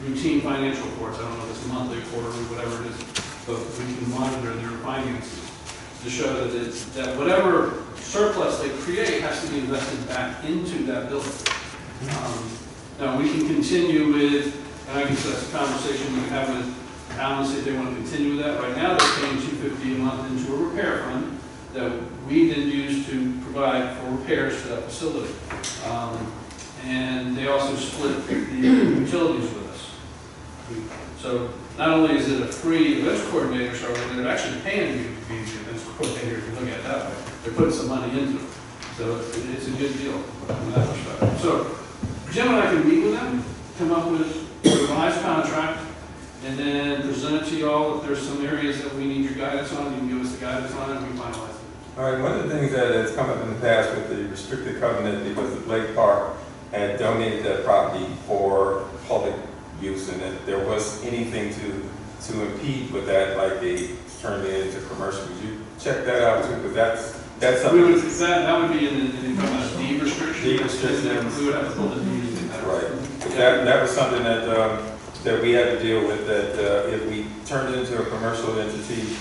Speaker 4: routine financial reports, I don't know if it's monthly, quarterly, whatever it is, but we can monitor their finances to show that whatever surplus they create has to be invested back into that building. Now, we can continue with, and I guess that's a conversation we can have with Alan, see if they want to continue with that. Right now, they're paying $250 a month into a repair fund that we then use to provide for repairs to that facility. And they also split the utilities with us. So not only is it a free events coordinator service, they're actually paying you to be the events coordinator, if you look at it that way. They're putting some money into it. So it's a good deal from that perspective. So Jim and I can meet with them, come up with a revised contract, and then present it to you all. If there's some areas that we need your guidance on, you can give us the guidance on it, and we finalize it.
Speaker 2: All right, one of the things that has come up in the past with the restricted covenant, because the Blake Park had donated that property for public use, and that there was anything to impede with that, like they turned it into commercial. Would you check that out too? Because that's something.
Speaker 4: That would be in the deed restriction.
Speaker 2: Deed restrictions.
Speaker 4: We would have to pull the deed in that.
Speaker 2: Right. That was something that we had to deal with, that if we turned it into a commercial entity,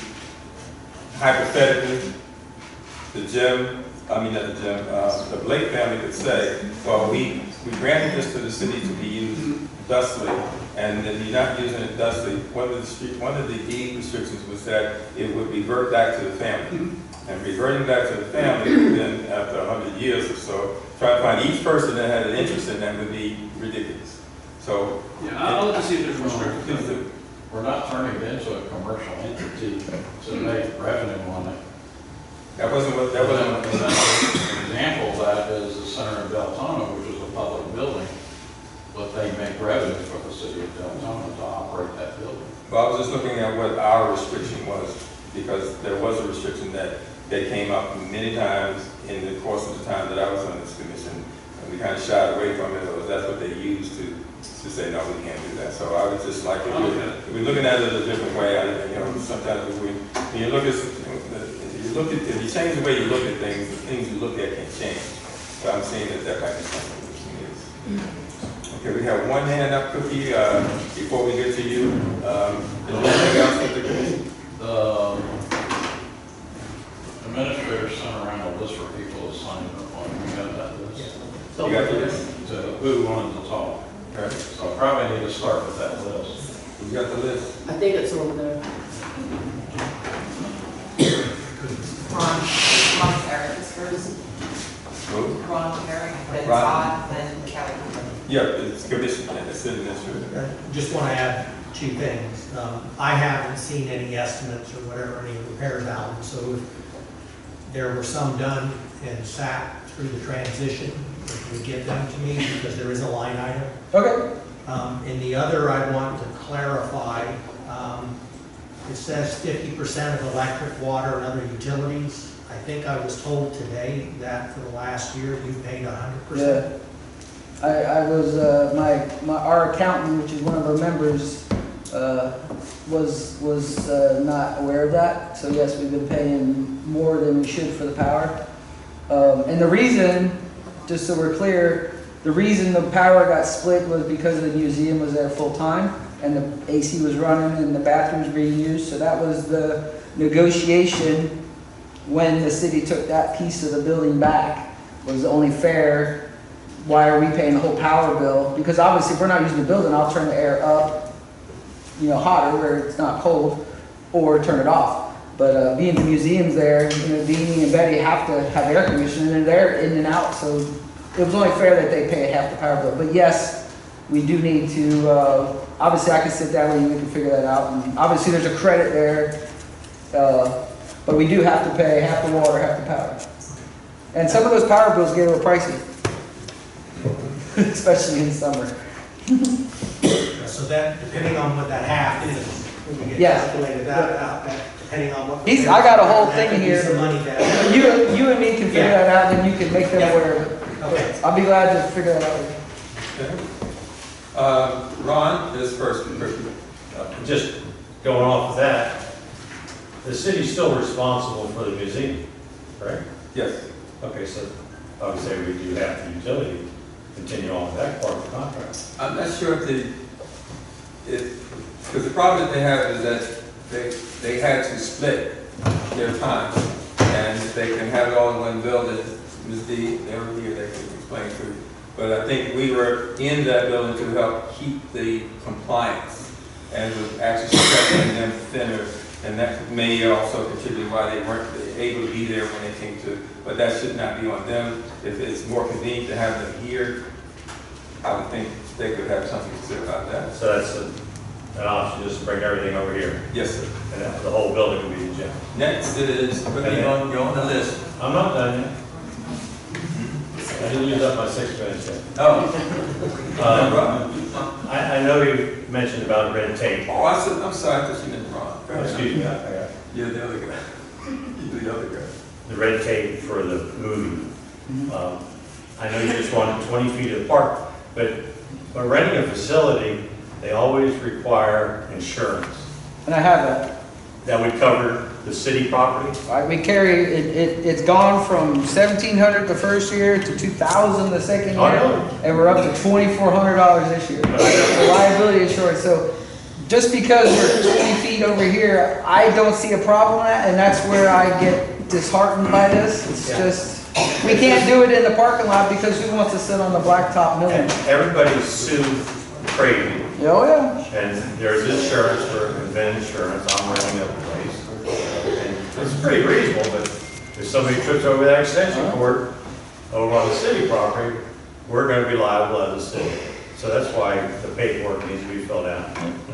Speaker 2: hypothetically, the Blake family could say, well, we granted this to the city to be used thusly, and if you're not using it thusly, one of the deed restrictions was that it would revert back to the family. And reverting back to the family, then after 100 years or so, try to find each person that had an interest in that would be ridiculous. So,
Speaker 4: yeah, I'll look to see if there's restrictions.
Speaker 2: Please do.
Speaker 5: We're not turning it into a commercial entity to make revenue on it.
Speaker 2: That wasn't what.
Speaker 5: An example of that is the Center of Deltona, which is a public building, but they make revenue for the city of Deltona to operate that building.
Speaker 2: Well, I was just looking at what our restriction was, because there was a restriction that came up many times in the course of the time that I was on this commission, and we kind of shied away from it, or that's what they used to say, no, we can't do that. So I was just like, if we're looking at it a different way, sometimes if you change the way you look at things, the things you look at can change. So I'm saying that might be something which is. Okay, we have one hand up, Cookie, before we get to you. Is there anything else with the committee?
Speaker 5: The administrator sent around a list for people to sign up on. We got that list.
Speaker 2: You got the list?
Speaker 5: To who wanted to talk.
Speaker 2: Okay.
Speaker 5: So I probably need to start with that list.
Speaker 2: You got the list?
Speaker 9: I think it's over there.
Speaker 7: Ron Carrick is first.
Speaker 2: Who?
Speaker 7: Ron Carrick, then
Speaker 2: Ron.
Speaker 7: Todd, then Kelly.
Speaker 2: Yeah, it's commission, it's administrator.
Speaker 3: Just want to add two things. I haven't seen any estimates or whatever, any repairs out, so if there were some done and sat through the transition, if you give them to me, because there is a line item.
Speaker 6: Okay.
Speaker 3: And the other, I want to clarify, it says 50% of electric, water, and other utilities. I think I was told today that for the last year, you've paid 100%.
Speaker 6: Yeah. I was, our accountant, which is one of our members, was not aware of that. So yes, we've been paying more than we should for the power. And the reason, just so we're clear, the reason the power got split was because the museum was there full time and the AC was running and the bathrooms were being used. So that was the negotiation when the city took that piece of the building back. Was only fair. Why are we paying the whole power bill? Because obviously if we're not using the building, I'll turn the air up, hotter where it's not cold, or turn it off. But being the museum's there, Deanie and Betty have to have air conditioning and they're in and out. So it was only fair that they pay half the power bill. But yes, we do need to, obviously I can sit down with you, we can figure that out. And obviously there's a credit there, but we do have to pay half the water, half the power. And some of those power bills get a little pricey, especially in summer.
Speaker 3: So that, depending on what that half is, we can get
Speaker 6: Yeah.
Speaker 3: calculated that out, that depending on what.
Speaker 6: I got a whole
Speaker 3: that
Speaker 6: thing
Speaker 3: could be
Speaker 6: here.
Speaker 3: some money that.
Speaker 6: You and me can figure
Speaker 3: Yeah.
Speaker 6: that out, and you can make them
Speaker 3: Yeah.
Speaker 6: aware of it.
Speaker 3: Okay.
Speaker 6: I'll be glad to figure that out.
Speaker 2: Okay. Ron is first.
Speaker 11: Just going off of that, the city's still responsible for the museum, right?
Speaker 2: Yes.
Speaker 11: Okay, so obviously we do have the utility continue on with that part of the contract.
Speaker 2: I'm not sure because the problem that they have is that they had to split their time, and if they can have it all in one building, Ms. D, every year they can explain to you. But I think we were in that building to help keep the compliance, and was actually stretching them thinner, and that may also contribute why they weren't able to be there when they came to, but that should not be on them. If it's more convenient to have them here, I would think they could have something to say about that.
Speaker 11: So that's an option, just to bring everything over here.
Speaker 2: Yes, sir.
Speaker 11: And the whole building would be the gym.
Speaker 2: Next is, you're on the list.
Speaker 11: I'm not done yet. I didn't use up my 6 minutes yet.
Speaker 2: Oh.
Speaker 11: I know you mentioned about red tape.
Speaker 2: Oh, I'm sorry, I thought you meant Ron. Go ahead.
Speaker 11: Excuse me, I got
Speaker 2: You're the other guy. You're the other guy.
Speaker 11: the red tape for the movie. I know you just want 20 feet of the park, but by renting a facility, they always require insurance.
Speaker 6: And I have that.
Speaker 11: That would cover the city property?
Speaker 6: Right, we carry, it's gone from $1,700 the first year to $2,000 the second
Speaker 11: I
Speaker 6: year.
Speaker 11: know.
Speaker 6: And we're up to $2,400 this year. The liability insurance, so just because we're 20 feet over here, I don't see a problem with that, and that's where I get disheartened by this. It's just, we can't do it in the parking lot because who wants to sit on the blacktop milling?
Speaker 11: And everybody's sued crazy.
Speaker 6: Oh, yeah.
Speaker 11: And there's insurance for event insurance, I'm renting a place. And it's pretty reasonable, but if somebody trips over that extension cord over on the city property, we're gonna be liable as a city. So that's why the paperwork needs to be filled out.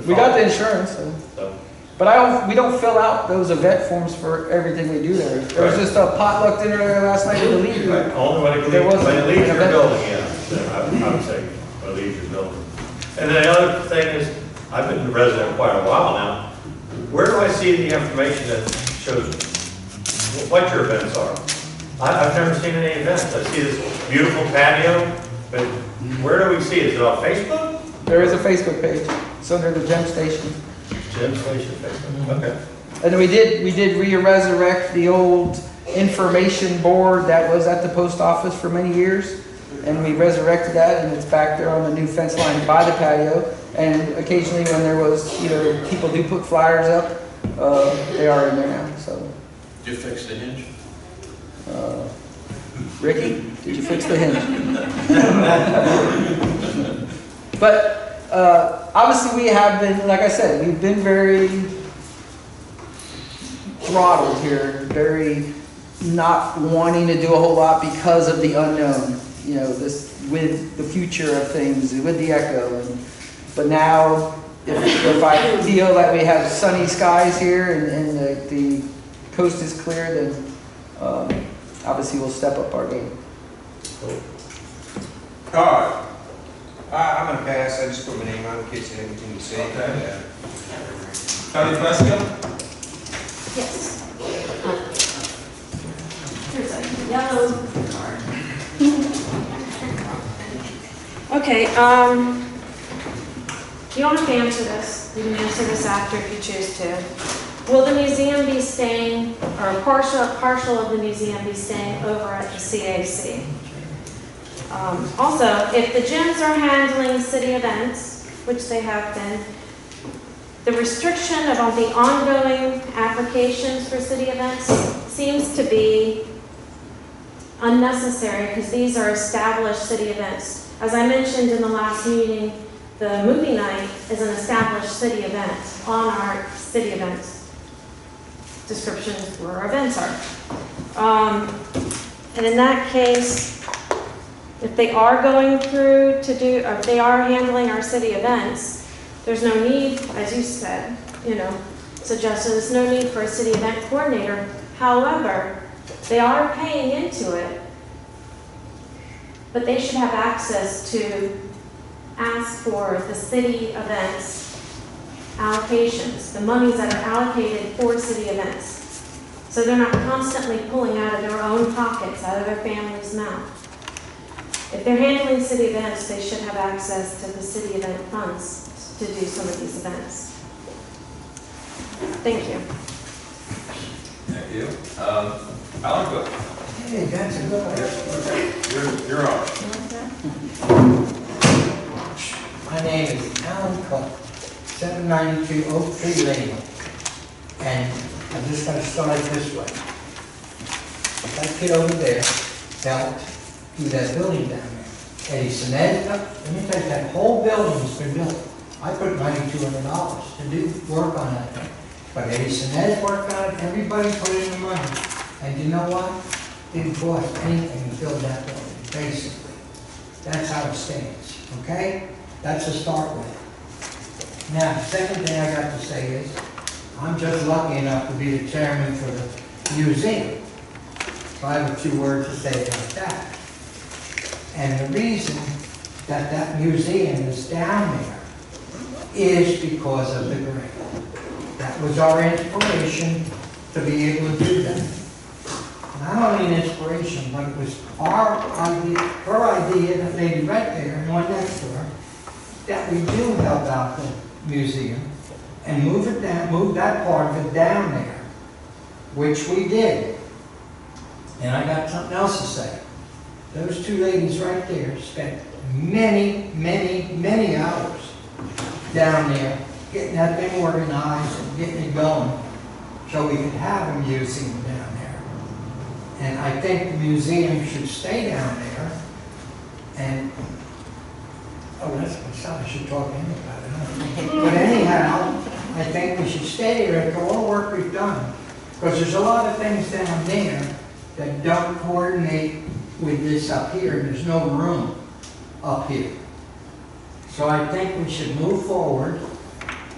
Speaker 6: We got the insurance,
Speaker 11: So,
Speaker 6: but we don't fill out those event forms for everything we do there. There was
Speaker 11: Right.
Speaker 6: just a potluck dinner there last night with the league group.
Speaker 11: only when it
Speaker 6: There
Speaker 11: leaves,
Speaker 6: wasn't
Speaker 11: when it leaves
Speaker 6: an
Speaker 11: your
Speaker 6: event.
Speaker 11: building, yeah, then I would say, when it leaves your building. And then the other thing is, I've been a resident quite a while now. Where do I see the information that shows what your events are? I've never seen any events. I see this beautiful patio, but where do we see it? Is it on Facebook?
Speaker 6: There is a Facebook page. It's under the Gem Station.
Speaker 11: Gym Station Facebook, okay.
Speaker 6: And we did resurrect the old information board that was at the post office for many years. And we resurrected that, and it's back there on the new fence line by the patio. And occasionally when there was, people do put flyers up, they are in there now, so.
Speaker 5: Did you fix the hinge?
Speaker 6: Ricky, did you fix the hinge? But obviously we have been, like I said, we've been very throttled here, very not wanting to do a whole lot because of the unknown. This with the future of things, with the echo. But now, if I feel that we have sunny skies here and the coast is clear, then obviously we'll step up our game.
Speaker 2: All right.
Speaker 12: I'm gonna pass, I just put my name on in case you have anything to say.
Speaker 2: Okay. County President?
Speaker 8: Yes. There's a yellow card. Okay, you don't have to answer this. You can answer this after if you choose to. Will the museum be staying, or partial of the museum be staying over at the CAC? Also, if the gyms are handling city events, which they have been, the restriction on the ongoing applications for city events seems to be unnecessary because these are established city events. As I mentioned in the last meeting, the movie night is an established city event on our city events descriptions where our events are. And in that case,
Speaker 13: If they are going through to do, or if they are handling our city events, there's no need, as you said, suggested, there's no need for a city event coordinator. However, they are paying into it, but they should have access to ask for the city events allocations, the monies that are allocated for city events. So they're not constantly pulling out of their own pockets, out of their family's mouth. If they're handling city events, they should have access to the city event funds to do some of these events. Thank you.
Speaker 2: Thank you. Alan Cook.
Speaker 14: Hey, that's a good one.
Speaker 2: You're on.
Speaker 14: My name is Alan Cook, 792 Oak Tree Lane. And I'm just going to start this way. That kid over there helped do that building down there. Eddie Sinet, let me tell you, that whole building's been built. I put $9,200 to do work on that thing. But Eddie Sinet worked on it, everybody put in the money. And you know what? Didn't cost anything to build that building, basically. That's how it stands, okay? That's a start with. Now, the second thing I got to say is, I'm just lucky enough to be the chairman for the museum. So I have a few words to say about that. And the reason that that museum is down there is because of the grant. That was our inspiration to be able to do that. Not only an inspiration, but it was our idea, her idea, that lady right there, and one next to her, that we do help out the museum and move it down, move that part of it down there, which we did. And I got something else to say. Those two ladies right there spent many, many, many hours down there getting that thing organized and getting it going so we could have a museum down there. And I think the museum should stay down there. And, oh, that's my son, I should talk to him about it. Huh? But anyhow, I think we should stay there after all the work we've done. Because there's a lot of things down there that don't coordinate with this up here. There's no room up here. So I think we should move forward,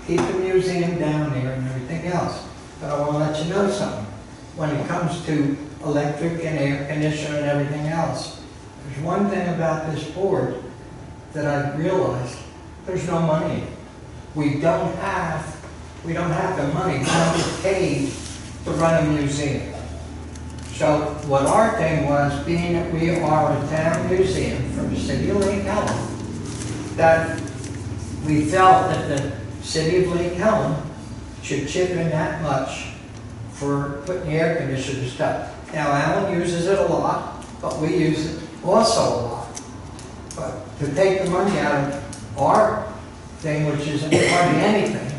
Speaker 14: keep the museum down there and everything else. But I want to let you know something. When it comes to electric and air conditioner and everything else, there's one thing about this board that I realized: there's no money in it. We don't have the money. We don't get paid to run a museum. So what our thing was, being that we are a town museum from the city of Lake Helen, that we felt that the city of Lake Helen should chip in that much for putting the air conditioner stuff. Now, Alan uses it a lot, but we use it also a lot. But to take the money out of our thing, which isn't hardly anything,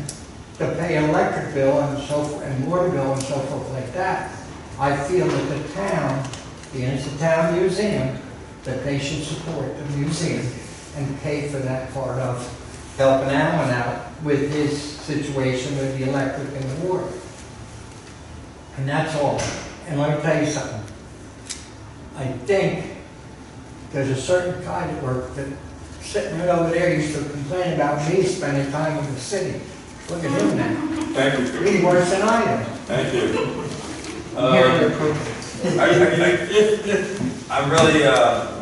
Speaker 14: to pay an electric bill and so forth, and water bill and so forth like that, I feel that the town, being it's a town museum, that they should support the museum and pay for that part of helping Alan out with his situation with the electric and the water. And that's all. And let me tell you something. I think there's a certain kind of work that sitting right over there used to complain about me spending time in the city. Look at him now.
Speaker 2: Thank you.
Speaker 14: He's worse than I am.
Speaker 2: Thank you. I really,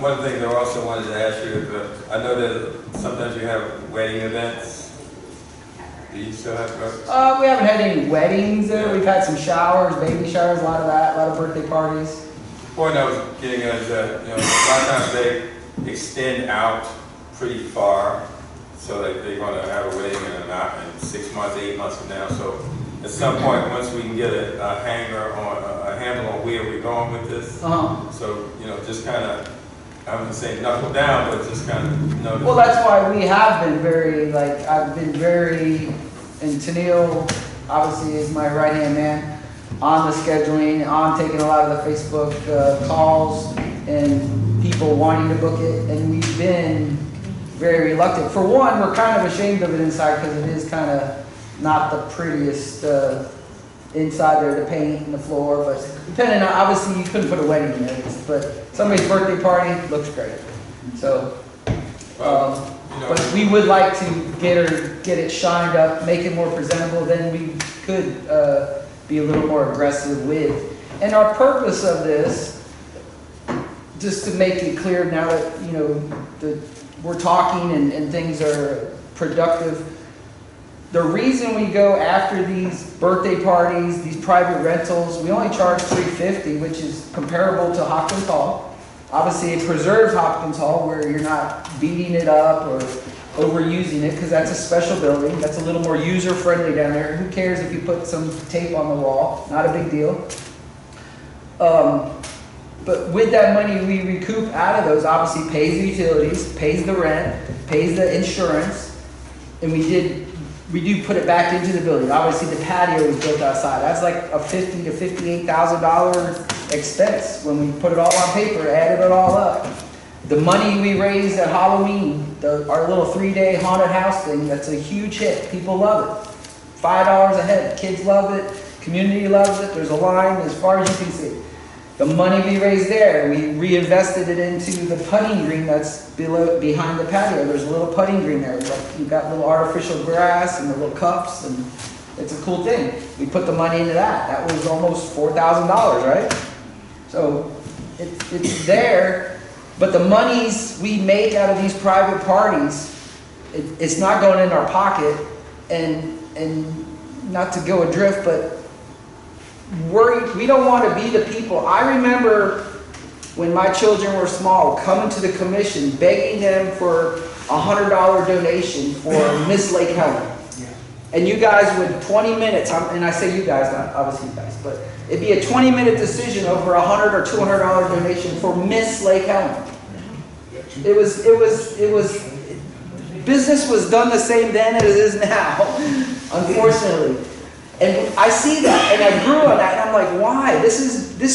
Speaker 2: one of the things I also wanted to ask you is that I know that sometimes you have wedding events. Do you still have those?
Speaker 6: We haven't had any weddings there. We've had some showers, baby showers, a lot of that, a lot of birthday parties.
Speaker 2: The point I was getting at is that, a lot of times they extend out pretty far, so that they're going to have a wedding in 6 months, 8 months from now. So at some point, once we can get a handle on where we're going with this, so just kind of, I wouldn't say knuckle down, but just kind of
Speaker 6: Well, that's why we have been very, I've been very, and Tennille obviously is my right-hand man on the scheduling, on taking a lot of the Facebook calls and people wanting to book it, and we've been very reluctant. For one, we're kind of ashamed of it inside because it is kind of not the prettiest inside there, the paint and the floor, but depending on, obviously you couldn't put a wedding in there, but somebody's birthday party looks great. So,
Speaker 2: You know,
Speaker 6: but we would like to get it shined up, make it more presentable, then we could be a little more aggressive with. And our purpose of this, just to make it clear now that, you know, that we're talking and things are productive, the reason we go after these birthday parties, these private rentals, we only charge $350, which is comparable to Hopkins Hall. Obviously, it preserves Hopkins Hall where you're not beating it up or overusing it, because that's a special building. That's a little more user-friendly down there. Who cares if you put some tape on the wall? Not a big deal. But with that money we recoup out of those, obviously pays the utilities, pays the rent, pays the insurance, and we do put it back into the building. Obviously, the patio was built outside. That's like a $50,000 to $58,000 expense when we put it all on paper, added it all up. The money we raised at Halloween, our little 3-day haunted house thing, that's a huge hit. People love it. $5 a head. Kids love it. Community loves it. There's a line as far as you can see. The money we raised there, we reinvested it into the putting green that's behind the patio. There's a little putting green there. You've got little artificial grass and the little cups, and it's a cool thing. We put the money into that. That was almost $4,000, right? So it's there, but the monies we make out of these private parties, it's not going in our pocket, and not to go adrift, but we don't want to be the people. I remember when my children were small, coming to the commission, begging them for a $100 donation for Miss Lake Helen. And you guys would, 20 minutes, and I say you guys, not obviously you guys, but it'd be a 20-minute decision over a $100 or $200 donation for Miss Lake Helen. It was, business was done the same then as it is now, unfortunately. And I see that, and I grew on that, and I'm like, why? This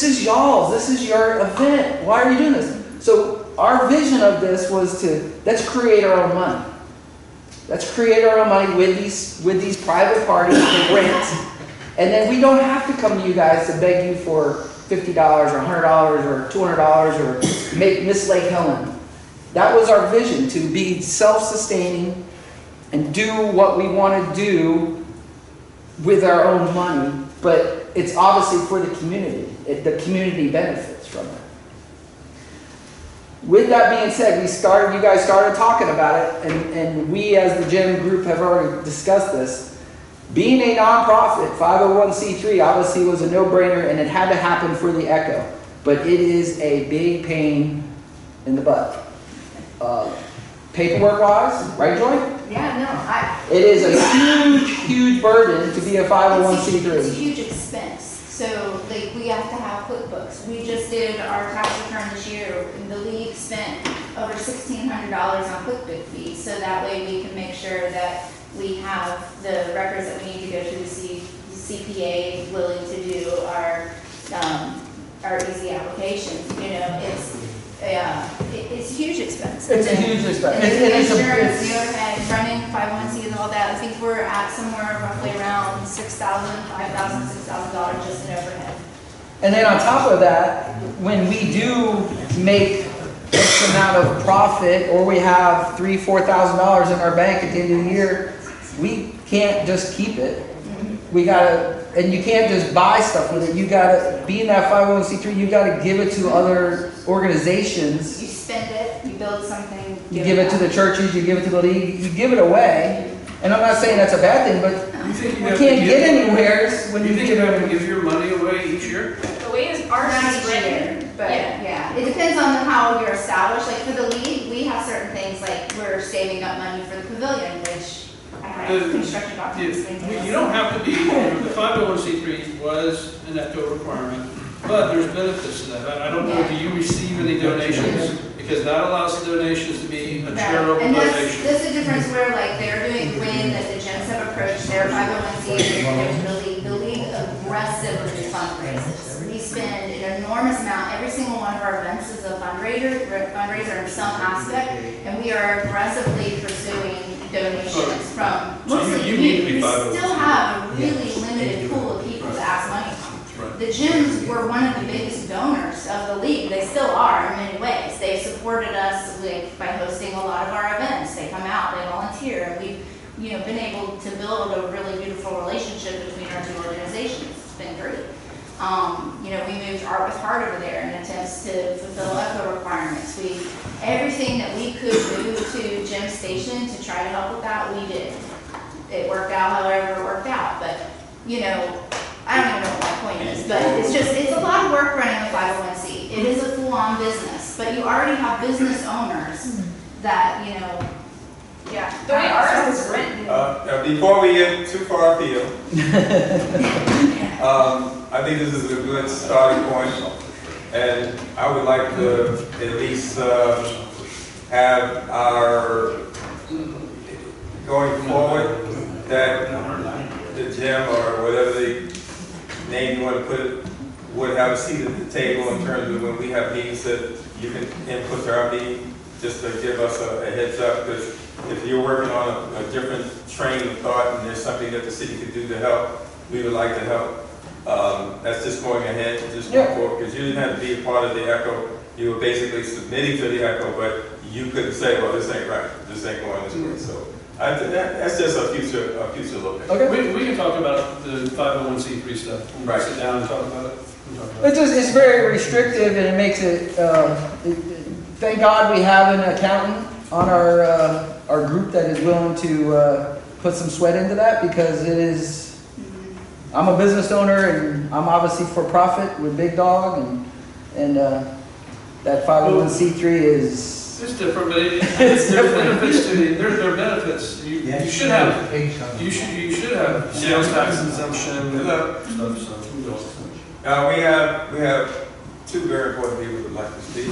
Speaker 6: is y'all's. This is your event. Why are you doing this? So our vision of this was let's create our own money. Let's create our own money with these private parties and rent, and then we don't have to come to you guys to beg you for $50 or $100 or $200 or make Miss Lake Helen. That was our vision, to be self-sustaining and do what we want to do with our own money, but it's obviously for the community. The community benefits from it. With that being said, you guys started talking about it, and we as the GEM group have already discussed this. Being a nonprofit, 501c3, obviously was a no-brainer, and it had to happen for the ECHO, but it is a big pain in the butt. Paperwork-wise, right, Joy?
Speaker 15: Yeah, no,
Speaker 6: it is a huge, huge burden to be a 501c3.
Speaker 15: It's a huge expense. So, like, we have to have QuickBooks. We just did our tax return this year, and the league spent over $1,600 on QuickBooks fees. So that way we can make sure that we have the records that we need to go to the CPA willing to do our easy applications. You know, it's a huge expense.
Speaker 6: It's a huge expense.
Speaker 15: And the insurance, the overhead, running 501c and all that, I think we're at somewhere roughly around $6,000, $5,000, $6,000 just in overhead.
Speaker 6: And then on top of that, when we do make X amount of profit, or we have $3,000, $4,000 in our bank at the end of the year, we can't just keep it. We gotta, and you can't just buy stuff with it. You gotta, being that 501c3, you gotta give it to other organizations.
Speaker 15: You spend it, you build something.
Speaker 6: You give it to the churches, you give it to the league, you give it away. And I'm not saying that's a bad thing, but we can't get anywhere when
Speaker 4: you think you have to give your money away each year?
Speaker 10: The way ours is written,
Speaker 15: but yeah, it depends on how you're established. Like for the league, we have certain things like we're saving up money for the pavilion, which I have construction documents.
Speaker 4: You don't have to be, the 501c3 was an ECHO requirement, but there's benefits to that. I don't know, do you receive any donations? Because that allows the donations to be a charitable donation.
Speaker 15: That's the difference where like they're doing when that the gyms have approached their 501c3 and the league aggressively fundraises. We spend an enormous amount. Every single one of our events is a fundraiser in some aspect, and we are aggressively pursuing donations from mostly
Speaker 4: you need to be
Speaker 15: we
Speaker 4: 501c3.
Speaker 15: still have a really limited pool of people to ask money from. the gyms were one of the biggest donors of the league. They still are in many ways. They've supported us by hosting a lot of our events. They come out, they volunteer, and we've, been able to build a really beautiful relationship between our two organizations. It's been great. We moved Art with Heart over there in attempts to fulfill ECHO requirements. Everything that we could do to Gym Station to try to help with that, we did. It worked out however it worked out, but, I don't even know what my point is, but it's a lot of work running a 501c. It is a full-on business, but you already have business owners that,
Speaker 10: Yeah, the way ours is written.
Speaker 2: Before we get too far afield, I think this is a good starting point, and I would like to at least have our, going forward, that the gym or whatever the name you want to put it, would have a seat at the table in terms of when we have meetings that you can input to our meeting, just to give us a heads up, because if you're working on a different train of thought and there's something that the city could do to help, we would like to help. That's just going ahead, just before, because you didn't have to be a part of the ECHO. You were basically submitting to the ECHO, but you couldn't say, well, this ain't right, this ain't going this way. So that's just a future look at.
Speaker 4: Okay. We can talk about the 501c3 stuff. We'll sit down and talk about it.
Speaker 9: It's very restrictive, and it makes it, thank God we have an accountant on our group that is willing to put some sweat into that, because it is, I'm a business owner and I'm obviously for profit with Big Dog, and that 501c3 is...
Speaker 4: It's different, but there's benefits to the, there are benefits. You should have, you should have sales tax exemption.
Speaker 2: We have two very important people who would like to speak.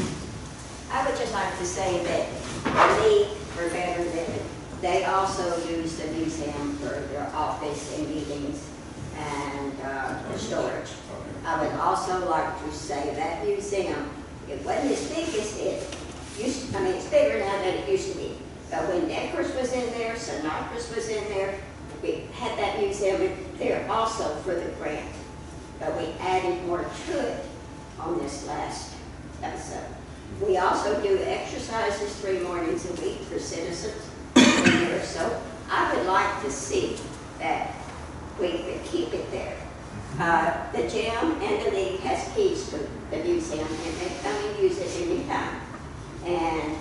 Speaker 16: I would just like to say that the League for Veteran Living, they also use the museum for their office and meetings and for storage. I would also like to say that museum, it wasn't as big as it used to, it's bigger now than it used to be. But when Deckers was in there, Sinatras was in there, we had that museum there also for the grant. But we added more to it on this last episode. We also do exercises 3 mornings a week for citizens in there. So I would like to see that we could keep it there. The gym and the league has keys to the museum, and they come and use it anytime. And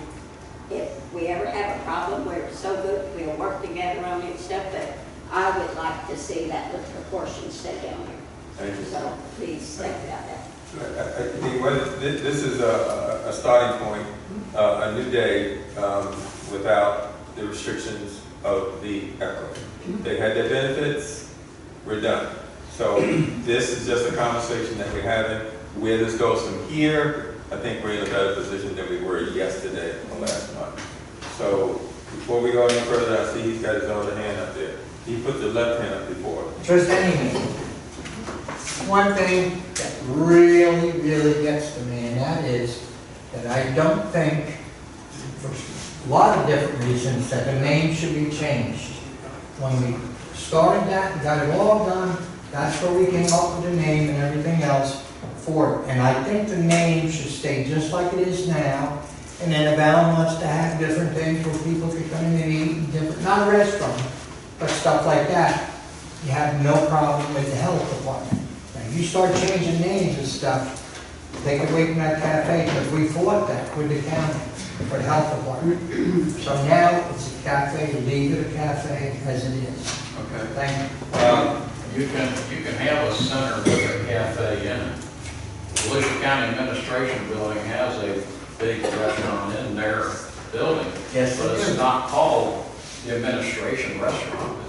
Speaker 16: if we ever have a problem, we're so good, we'll work together on it and stuff, but I would like to see that little proportion stay down there.
Speaker 2: Thank you.
Speaker 16: So please think about that.
Speaker 2: This is a starting point, a new day without the restrictions of the ECHO. They had their benefits, we're done. So this is just a conversation that we're having. Where this goes from here, I think we're in a better position than we were yesterday or last month. So before we go any further, I see he's got his other hand up there. He put the left hand up before.
Speaker 14: Just anything. One thing that really gets to me, and that is that I don't think, for a lot of different reasons, that the name should be changed. When we started that and got it all done, that's where we came up with the name and everything else for it. And I think the name should stay just like it is now. And then if Alan wants to have different things where people can come in and eat different, not a restaurant, but stuff like that, you have no problem with the health department. Now, you start changing names and stuff, take away from that cafe, because we fought that with the county for the health department. So now it's a cafe, leave it a cafe as it is.
Speaker 2: Okay.
Speaker 14: Thank you.
Speaker 5: You can have a center with a cafe in it. Volusia County Administration Building has a big restaurant in their building.
Speaker 14: Yes,
Speaker 5: but it's not called the administration restaurant.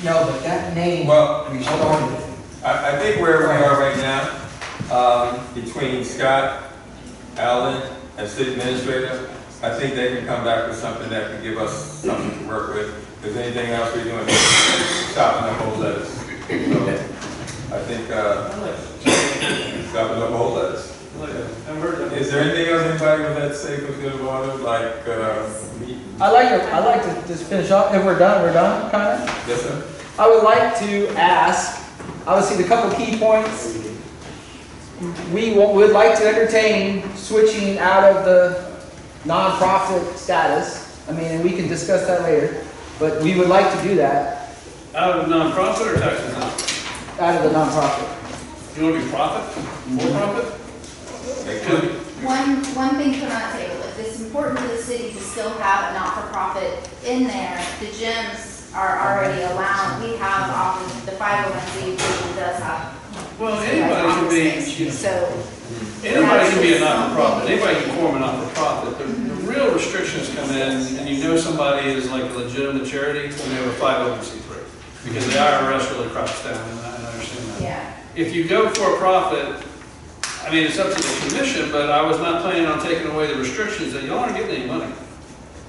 Speaker 14: No, but that name,
Speaker 2: well,
Speaker 14: we started.
Speaker 2: I think where we are right now, between Scott, Alan, and city administrator, I think they can come back with something that can give us something to work with. If there's anything else we're doing, stopping up whole letters. So I think stopping up whole letters. Is there anything else anybody would like to say was good about it? Like
Speaker 9: I like to just finish up. If we're done, kind of.
Speaker 2: Yes, sir.
Speaker 9: I would like to ask obviously the couple key points. We would like to entertain switching out of the nonprofit status. I mean, and we can discuss that later, but we would like to do that
Speaker 4: Out of nonprofit or tax exempt?
Speaker 9: out of the nonprofit.
Speaker 4: You want to be profit, for profit? It could be.
Speaker 15: One thing to not table, if it's important to the city to still have a not-for-profit in there, the gyms are already allowed, we have often, the 501c3 does have.
Speaker 4: Well, anybody can be,
Speaker 15: So.
Speaker 4: anybody can be a not-for-profit, anybody can form a not-for-profit. The real restrictions come in, and you know somebody is like a legitimate charity when they have a 501c3, because the IRS really cracks down, and I understand that.
Speaker 15: Yeah.
Speaker 4: If you go for a profit, I mean, it's up to the commission, but I was not planning on taking away the restrictions that y'all aren't getting any money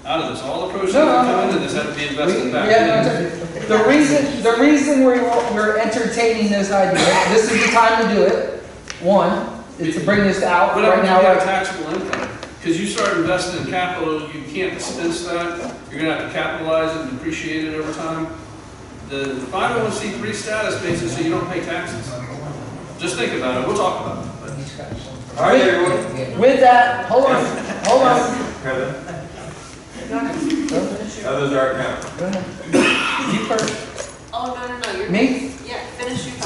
Speaker 4: out of this. All the proceeds that come into this have to be invested back in.
Speaker 9: The reason we're entertaining this idea, this is the time to do it. One, is to bring this out
Speaker 4: But
Speaker 9: right now.
Speaker 4: you have taxable income, because you start investing in capital, you can't dispense that. You're gonna have to capitalize it and depreciate it over time. The 501c3 status basis, so you don't pay taxes. Just think about it. We'll talk about it.
Speaker 2: All right, everyone.
Speaker 9: With that, hold on.
Speaker 2: Heather. Others are counted.
Speaker 9: Go ahead. You first.
Speaker 8: Oh, no, you're.
Speaker 9: Me?
Speaker 8: Yeah, finish your.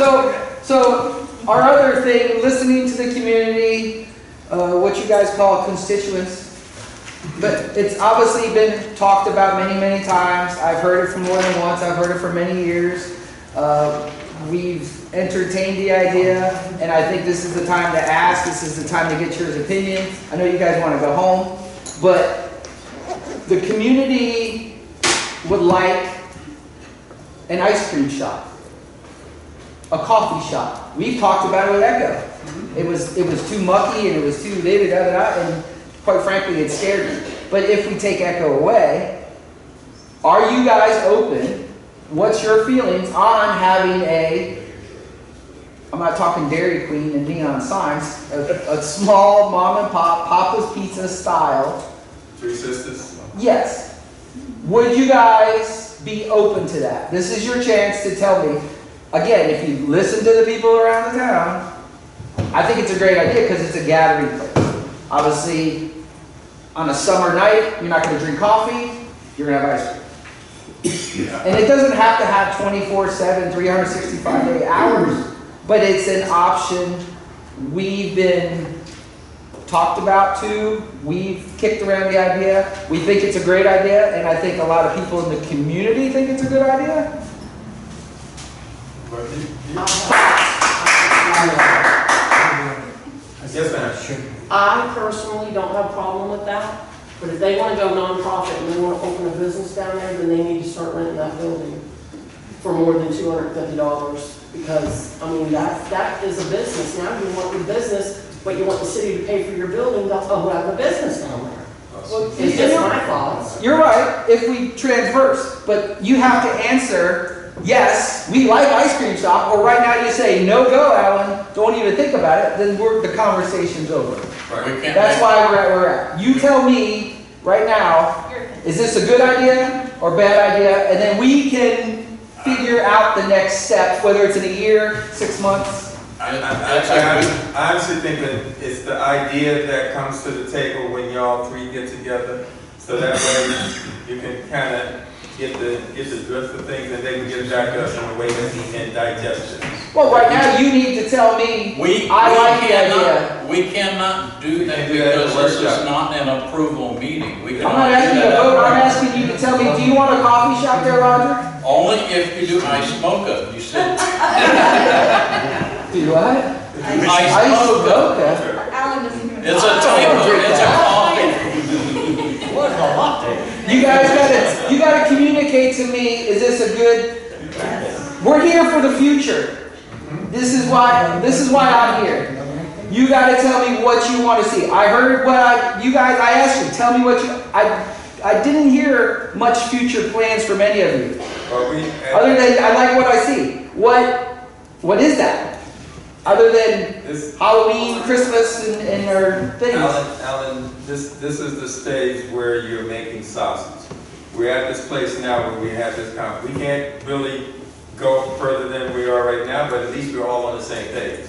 Speaker 9: So our other thing, listening to the community, what you guys call constituents, but it's obviously been talked about many, many times. I've heard it for more than once. I've heard it for many years. We've entertained the idea, and I think this is the time to ask. This is the time to get your opinion. I know you guys want to go home, but the community would like an ice cream shop, a coffee shop. We've talked about it with Echo. It was too mucky and it was too and quite frankly, it scared me. But if we take Echo away, are you guys open? What's your feelings on having I'm not talking Dairy Queen and neon signs, a small mom and pop, Papa's Pizza style?
Speaker 2: Three Sisters.
Speaker 9: Yes. Would you guys be open to that? This is your chance to tell me. Again, if you listen to the people around the town, I think it's a great idea because it's a gathering place. Obviously, on a summer night, you're not going to drink coffee, you're going to have ice cream. And it doesn't have to have 24/7, 365 hours, but it's an option. We've been talked about too. We've kicked around the idea. We think it's a great idea, and I think a lot of people in the community think it's a good idea.
Speaker 2: Yes, ma'am.
Speaker 17: I personally don't have a problem with that, but if they want to go nonprofit and they want to open a business down there, then they need to start renting that building for more than $250, because, I mean, that is a business. Now you want your business, but you want the city to pay for your building, they'll have a business down there. It's just my thoughts.
Speaker 9: You're right, if we transverse, but you have to answer, yes, we like ice cream shop, or right now you say, no go, Alan, don't even think about it, then the conversation's over.
Speaker 2: Right.
Speaker 9: That's why we're at where we're at. You tell me right now, is this a good idea or bad idea? And then we can figure out the next steps, whether it's in a year, 6 months.
Speaker 2: I honestly think that it's the idea that comes to the table when y'all three get together, so that way you can kind of get the drift of things, and they can get it back up in a way that we can digest it.
Speaker 9: Well, right now you need to tell me, I like the idea.
Speaker 5: We cannot do that because this is not an approval meeting. We
Speaker 9: I'm not asking you to vote, I'm asking you to tell me, do you want a coffee shop there, Roger?
Speaker 5: Only if you do ice mocha. You said.
Speaker 9: Do what?
Speaker 5: Ice mocha.
Speaker 17: Alan doesn't even.
Speaker 5: It's a type of, it's a coffee.
Speaker 14: What a latte.
Speaker 9: You guys gotta communicate to me, is this a good, we're here for the future. This is why I'm here. You gotta tell me what you want to see. I heard I asked you, tell me what I didn't hear much future plans from any of you. Other than, I like what I see. What is that? Other than Halloween, Christmas, and our things.
Speaker 2: Alan, this is the stage where you're making sausage. We're at this place now where we have this we can't really go further than we are right now, but at least we're all on the same page.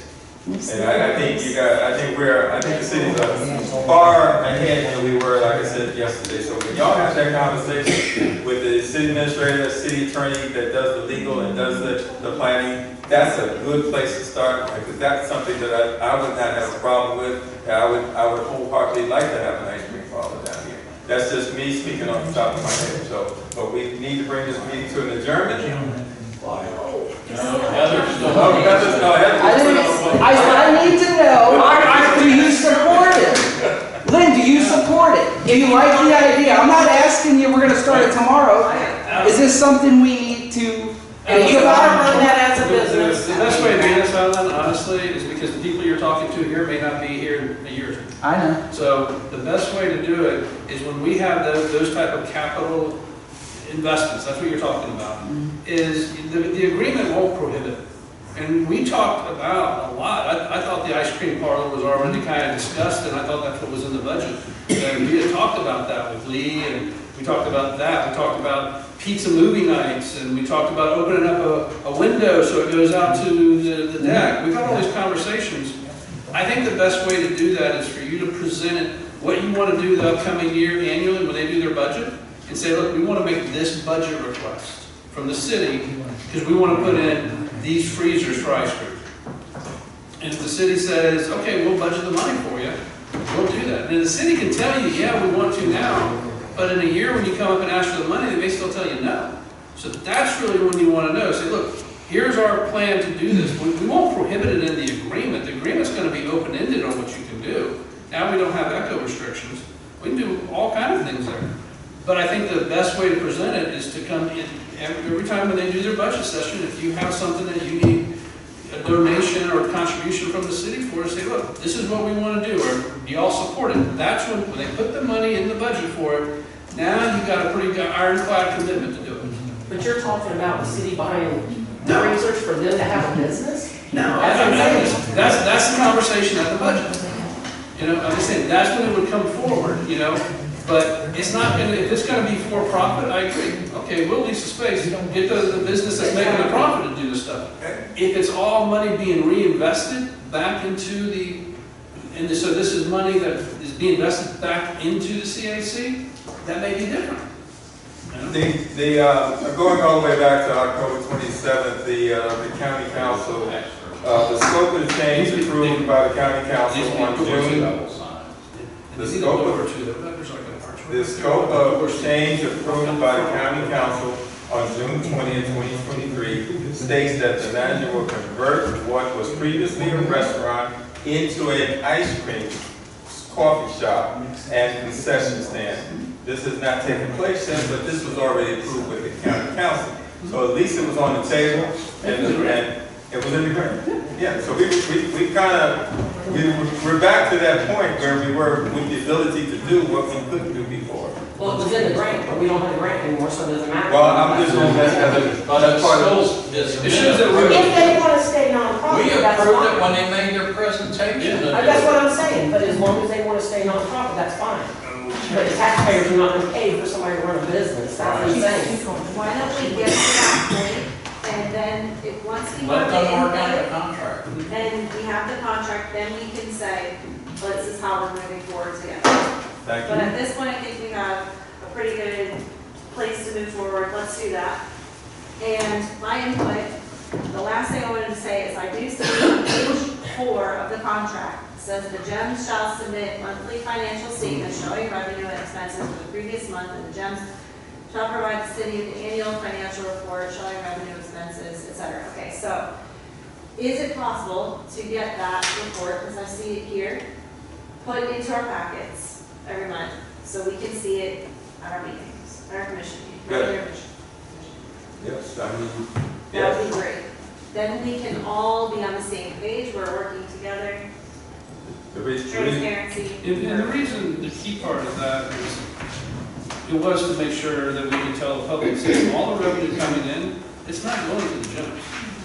Speaker 2: And I think the cities are far ahead than we were, like I said yesterday. So when y'all have that conversation with the city administrator, city attorney that does the legal and does the planning, that's a good place to start, because that's something that I would not have a problem with. And I would wholeheartedly like to have an ice cream parlor down here. That's just me speaking off the top of my head. So, but we need to bring this meeting to an adjournment.
Speaker 6: I need to know, do you support it? Lynn, do you support it? Do you like the idea? I'm not asking you, we're gonna start it tomorrow. Is this something we need to?
Speaker 17: And you gotta run that as a business.
Speaker 4: The best way to do this, Alan, honestly, is because the people you're talking to here may not be here in a year or two.
Speaker 6: I know.
Speaker 4: So the best way to do it is when we have those type of capital investments, that's what you're talking about, is the agreement won't prohibit it. And we talked about a lot. I thought the ice cream parlor was already kind of discussed, and I thought that's what was in the budget. And we had talked about that with Lee, and we talked about that. We talked about pizza movie nights, and we talked about opening up a window so it goes out to the deck. We've had all these conversations. I think the best way to do that is for you to present what you want to do the upcoming year annually when they do their budget, and say, look, we want to make this budget request from the city because we want to put in these freezers for ice cream. And if the city says, okay, we'll budget the money for you, we'll do that. And the city can tell you, yeah, we want to now, but in a year when you come up and ask for the money, they may still tell you no. So that's really when you want to know. Say, look, here's our plan to do this. We won't prohibit it in the agreement. The agreement's going to be open-ended on what you can do. Now we don't have echo restrictions. We can do all kinds of things there. But I think the best way to present it is to come in every time when they do their budget session, if you have something that you need a donation or a contribution from the city for, say, look, this is what we want to do, or do y'all support it? That's when they put the money in the budget for it, now you've got a pretty ironclad commitment to do it.
Speaker 17: But you're talking about the city buying freezers for them to have a business?
Speaker 4: No, that's the conversation at the budget. You know, I'm just saying, that's when it would come forward, you know. But it's not going to, if it's going to be for profit, I agree. Okay, we'll lease the space, get the business that's making the profit to do the stuff. If it's all money being reinvested back into so this is money that is being invested back into the CAC, that may be different.
Speaker 2: You know? Going all the way back to October 27th, the county council, the scope of the change approved by the county council on June. The scope of change approved by the county council on June 20th, 2023 states that the manager will convert what was previously a restaurant into an ice cream coffee shop and concession stand. This has not taken place yet, but this was already approved with the county council. So at least it was on the table, and it was in the agreement. Yeah, so we're back to that point where we were with the ability to do what we couldn't do before.
Speaker 17: Well, it was in the grant, but we don't have the grant anymore, so it doesn't matter.
Speaker 2: Well, I'm just saying that's part of
Speaker 4: it. Shows that
Speaker 17: if they want to stay nonprofit,
Speaker 5: We
Speaker 17: that's
Speaker 5: approved it
Speaker 17: fine.
Speaker 5: when they made their presentation.
Speaker 17: That's what I'm saying, but as long as they want to stay nonprofit, that's fine. But the taxpayers are not going to pay for somebody to run a business, that's what I'm saying.
Speaker 8: Why don't we get to that point, and then once we
Speaker 5: Let
Speaker 8: have
Speaker 5: them work out
Speaker 8: the
Speaker 5: the contract.
Speaker 8: and we have the contract, then we can say, well, this is how we're moving forward together.
Speaker 2: Thank
Speaker 8: But
Speaker 2: you.
Speaker 8: at this point, I think we have a pretty good place to move forward. Let's do that. And my input, the last thing I wanted to say is I do see page 4 of the contract says the GEMS shall submit monthly financial statements showing revenue and expenses for the previous month, and the GEMS shall provide the city with the annual financial report showing revenue, expenses, etc. Okay, so is it possible to get that report, because I see it here, put into our packets every month so we can see it at our meetings, at our commission meetings?
Speaker 2: Good. Yes, I mean,
Speaker 8: That would be great. Then we can all be on the same page, we're working together, transparency.
Speaker 4: And the reason, the key part of that is, it was to make sure that we could tell the public, say, all the revenue coming in, it's not going to the gyms.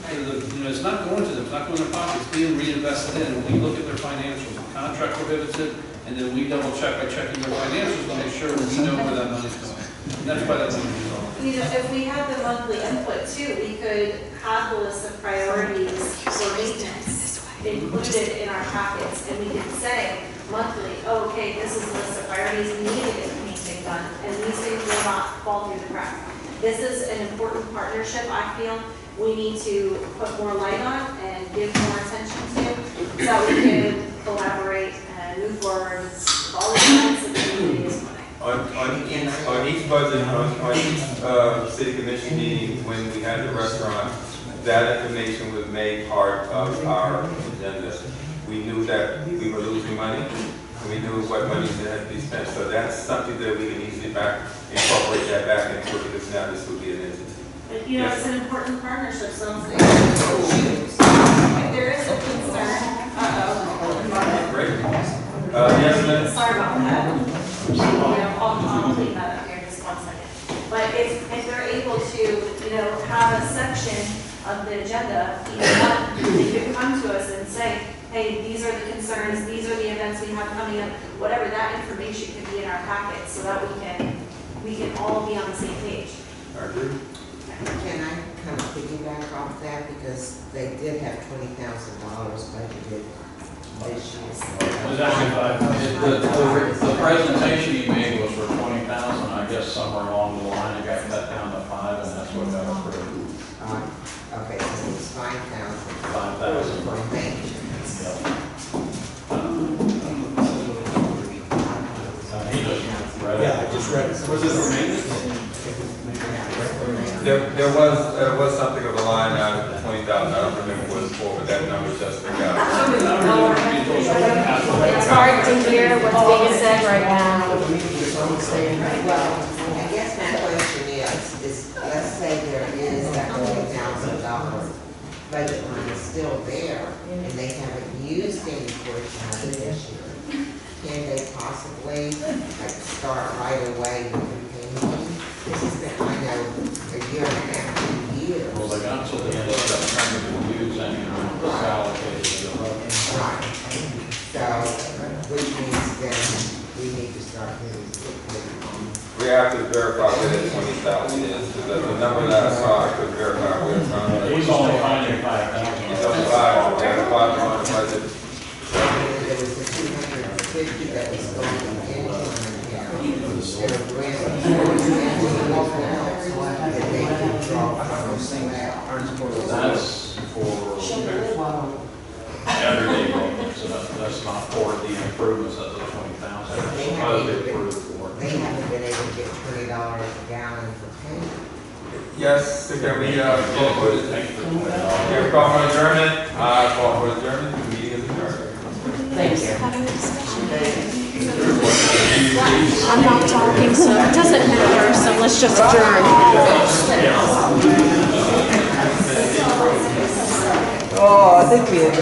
Speaker 4: It's not going to them, it's not going to their pockets, it's being reinvested in. And we look at their financials, the contract prohibits it, and then we double check by checking their financials to make sure we know where that money's going. And that's why that's in the result.
Speaker 8: you know, if we had the monthly input too, we could have the list of priorities for maintenance included in our packets, and we could say monthly, oh, okay, this is the list of priorities, we need to get the painting done, and these things will not fall through the cracks. This is an important partnership, I feel, we need to put more light on and give more attention to, so that we can collaborate and move forward with all the events that the community is planning.
Speaker 2: On each budget, on each city commission meeting, when we had the restaurant, that information was made part of our agenda. We knew that we were losing money, and we knew what money that had to be spent. So that's something that we can easily incorporate that back into it, because now this would be an entity.
Speaker 8: But, you know, it's an important partnership, so I'm saying, if there is a concern,
Speaker 2: Great. Yes, Lynn?
Speaker 8: sorry about that. I'll clean that up here in just 1 second. But if they're able to, you know, have a section of the agenda, they could come to us and say, hey, these are the concerns, these are the events we have coming up, whatever, that information can be in our packet so that we can all be on the same page.
Speaker 2: I agree.
Speaker 7: Can I kind of piggyback off that, because they did have $20,000 budgeted this year.
Speaker 5: The presentation you made was for 20,000, I guess somewhere along the line, it got cut down to 5, and that's what got approved.
Speaker 7: Okay, so it was 5,000.
Speaker 5: 5,000.
Speaker 7: For maintenance.
Speaker 11: Yeah, I just read it.
Speaker 2: Was this for maintenance? There was something of a line item for 20,000. I don't remember what it's for, but that number just stuck out.
Speaker 13: It's hard to hear what's being said right now.
Speaker 7: Well, I guess my question is let's say there is that $20,000 budget line is still there, and they haven't used any portion of it this year. Can they possibly start right away with the painting? This has been, I know, a year and a half, 2 years.
Speaker 5: Well, they got until the end of September to use any allocated to the road.
Speaker 7: Right. So, which means then we need to start moving quickly.
Speaker 2: We have to verify where that 20,000 is, because the number that I saw, I could verify where it's from.
Speaker 5: He's only finding 5,000.
Speaker 2: It's only 5, we have a 5 on the budget.
Speaker 7: There was the 250 that was going to the income account. There were grants that they could draw from somewhere.
Speaker 5: That's for everyday maintenance, so that's not for the improvements of the 20,000.
Speaker 7: They haven't been able to get $20 a gallon for paint.
Speaker 2: Yes, so can we call for the call for adjournment? Call for adjournment. The meeting is adjourned.
Speaker 17: Thank you.
Speaker 13: I'm not talking, so it doesn't matter, so let's just adjourn.
Speaker 9: Oh, I think we have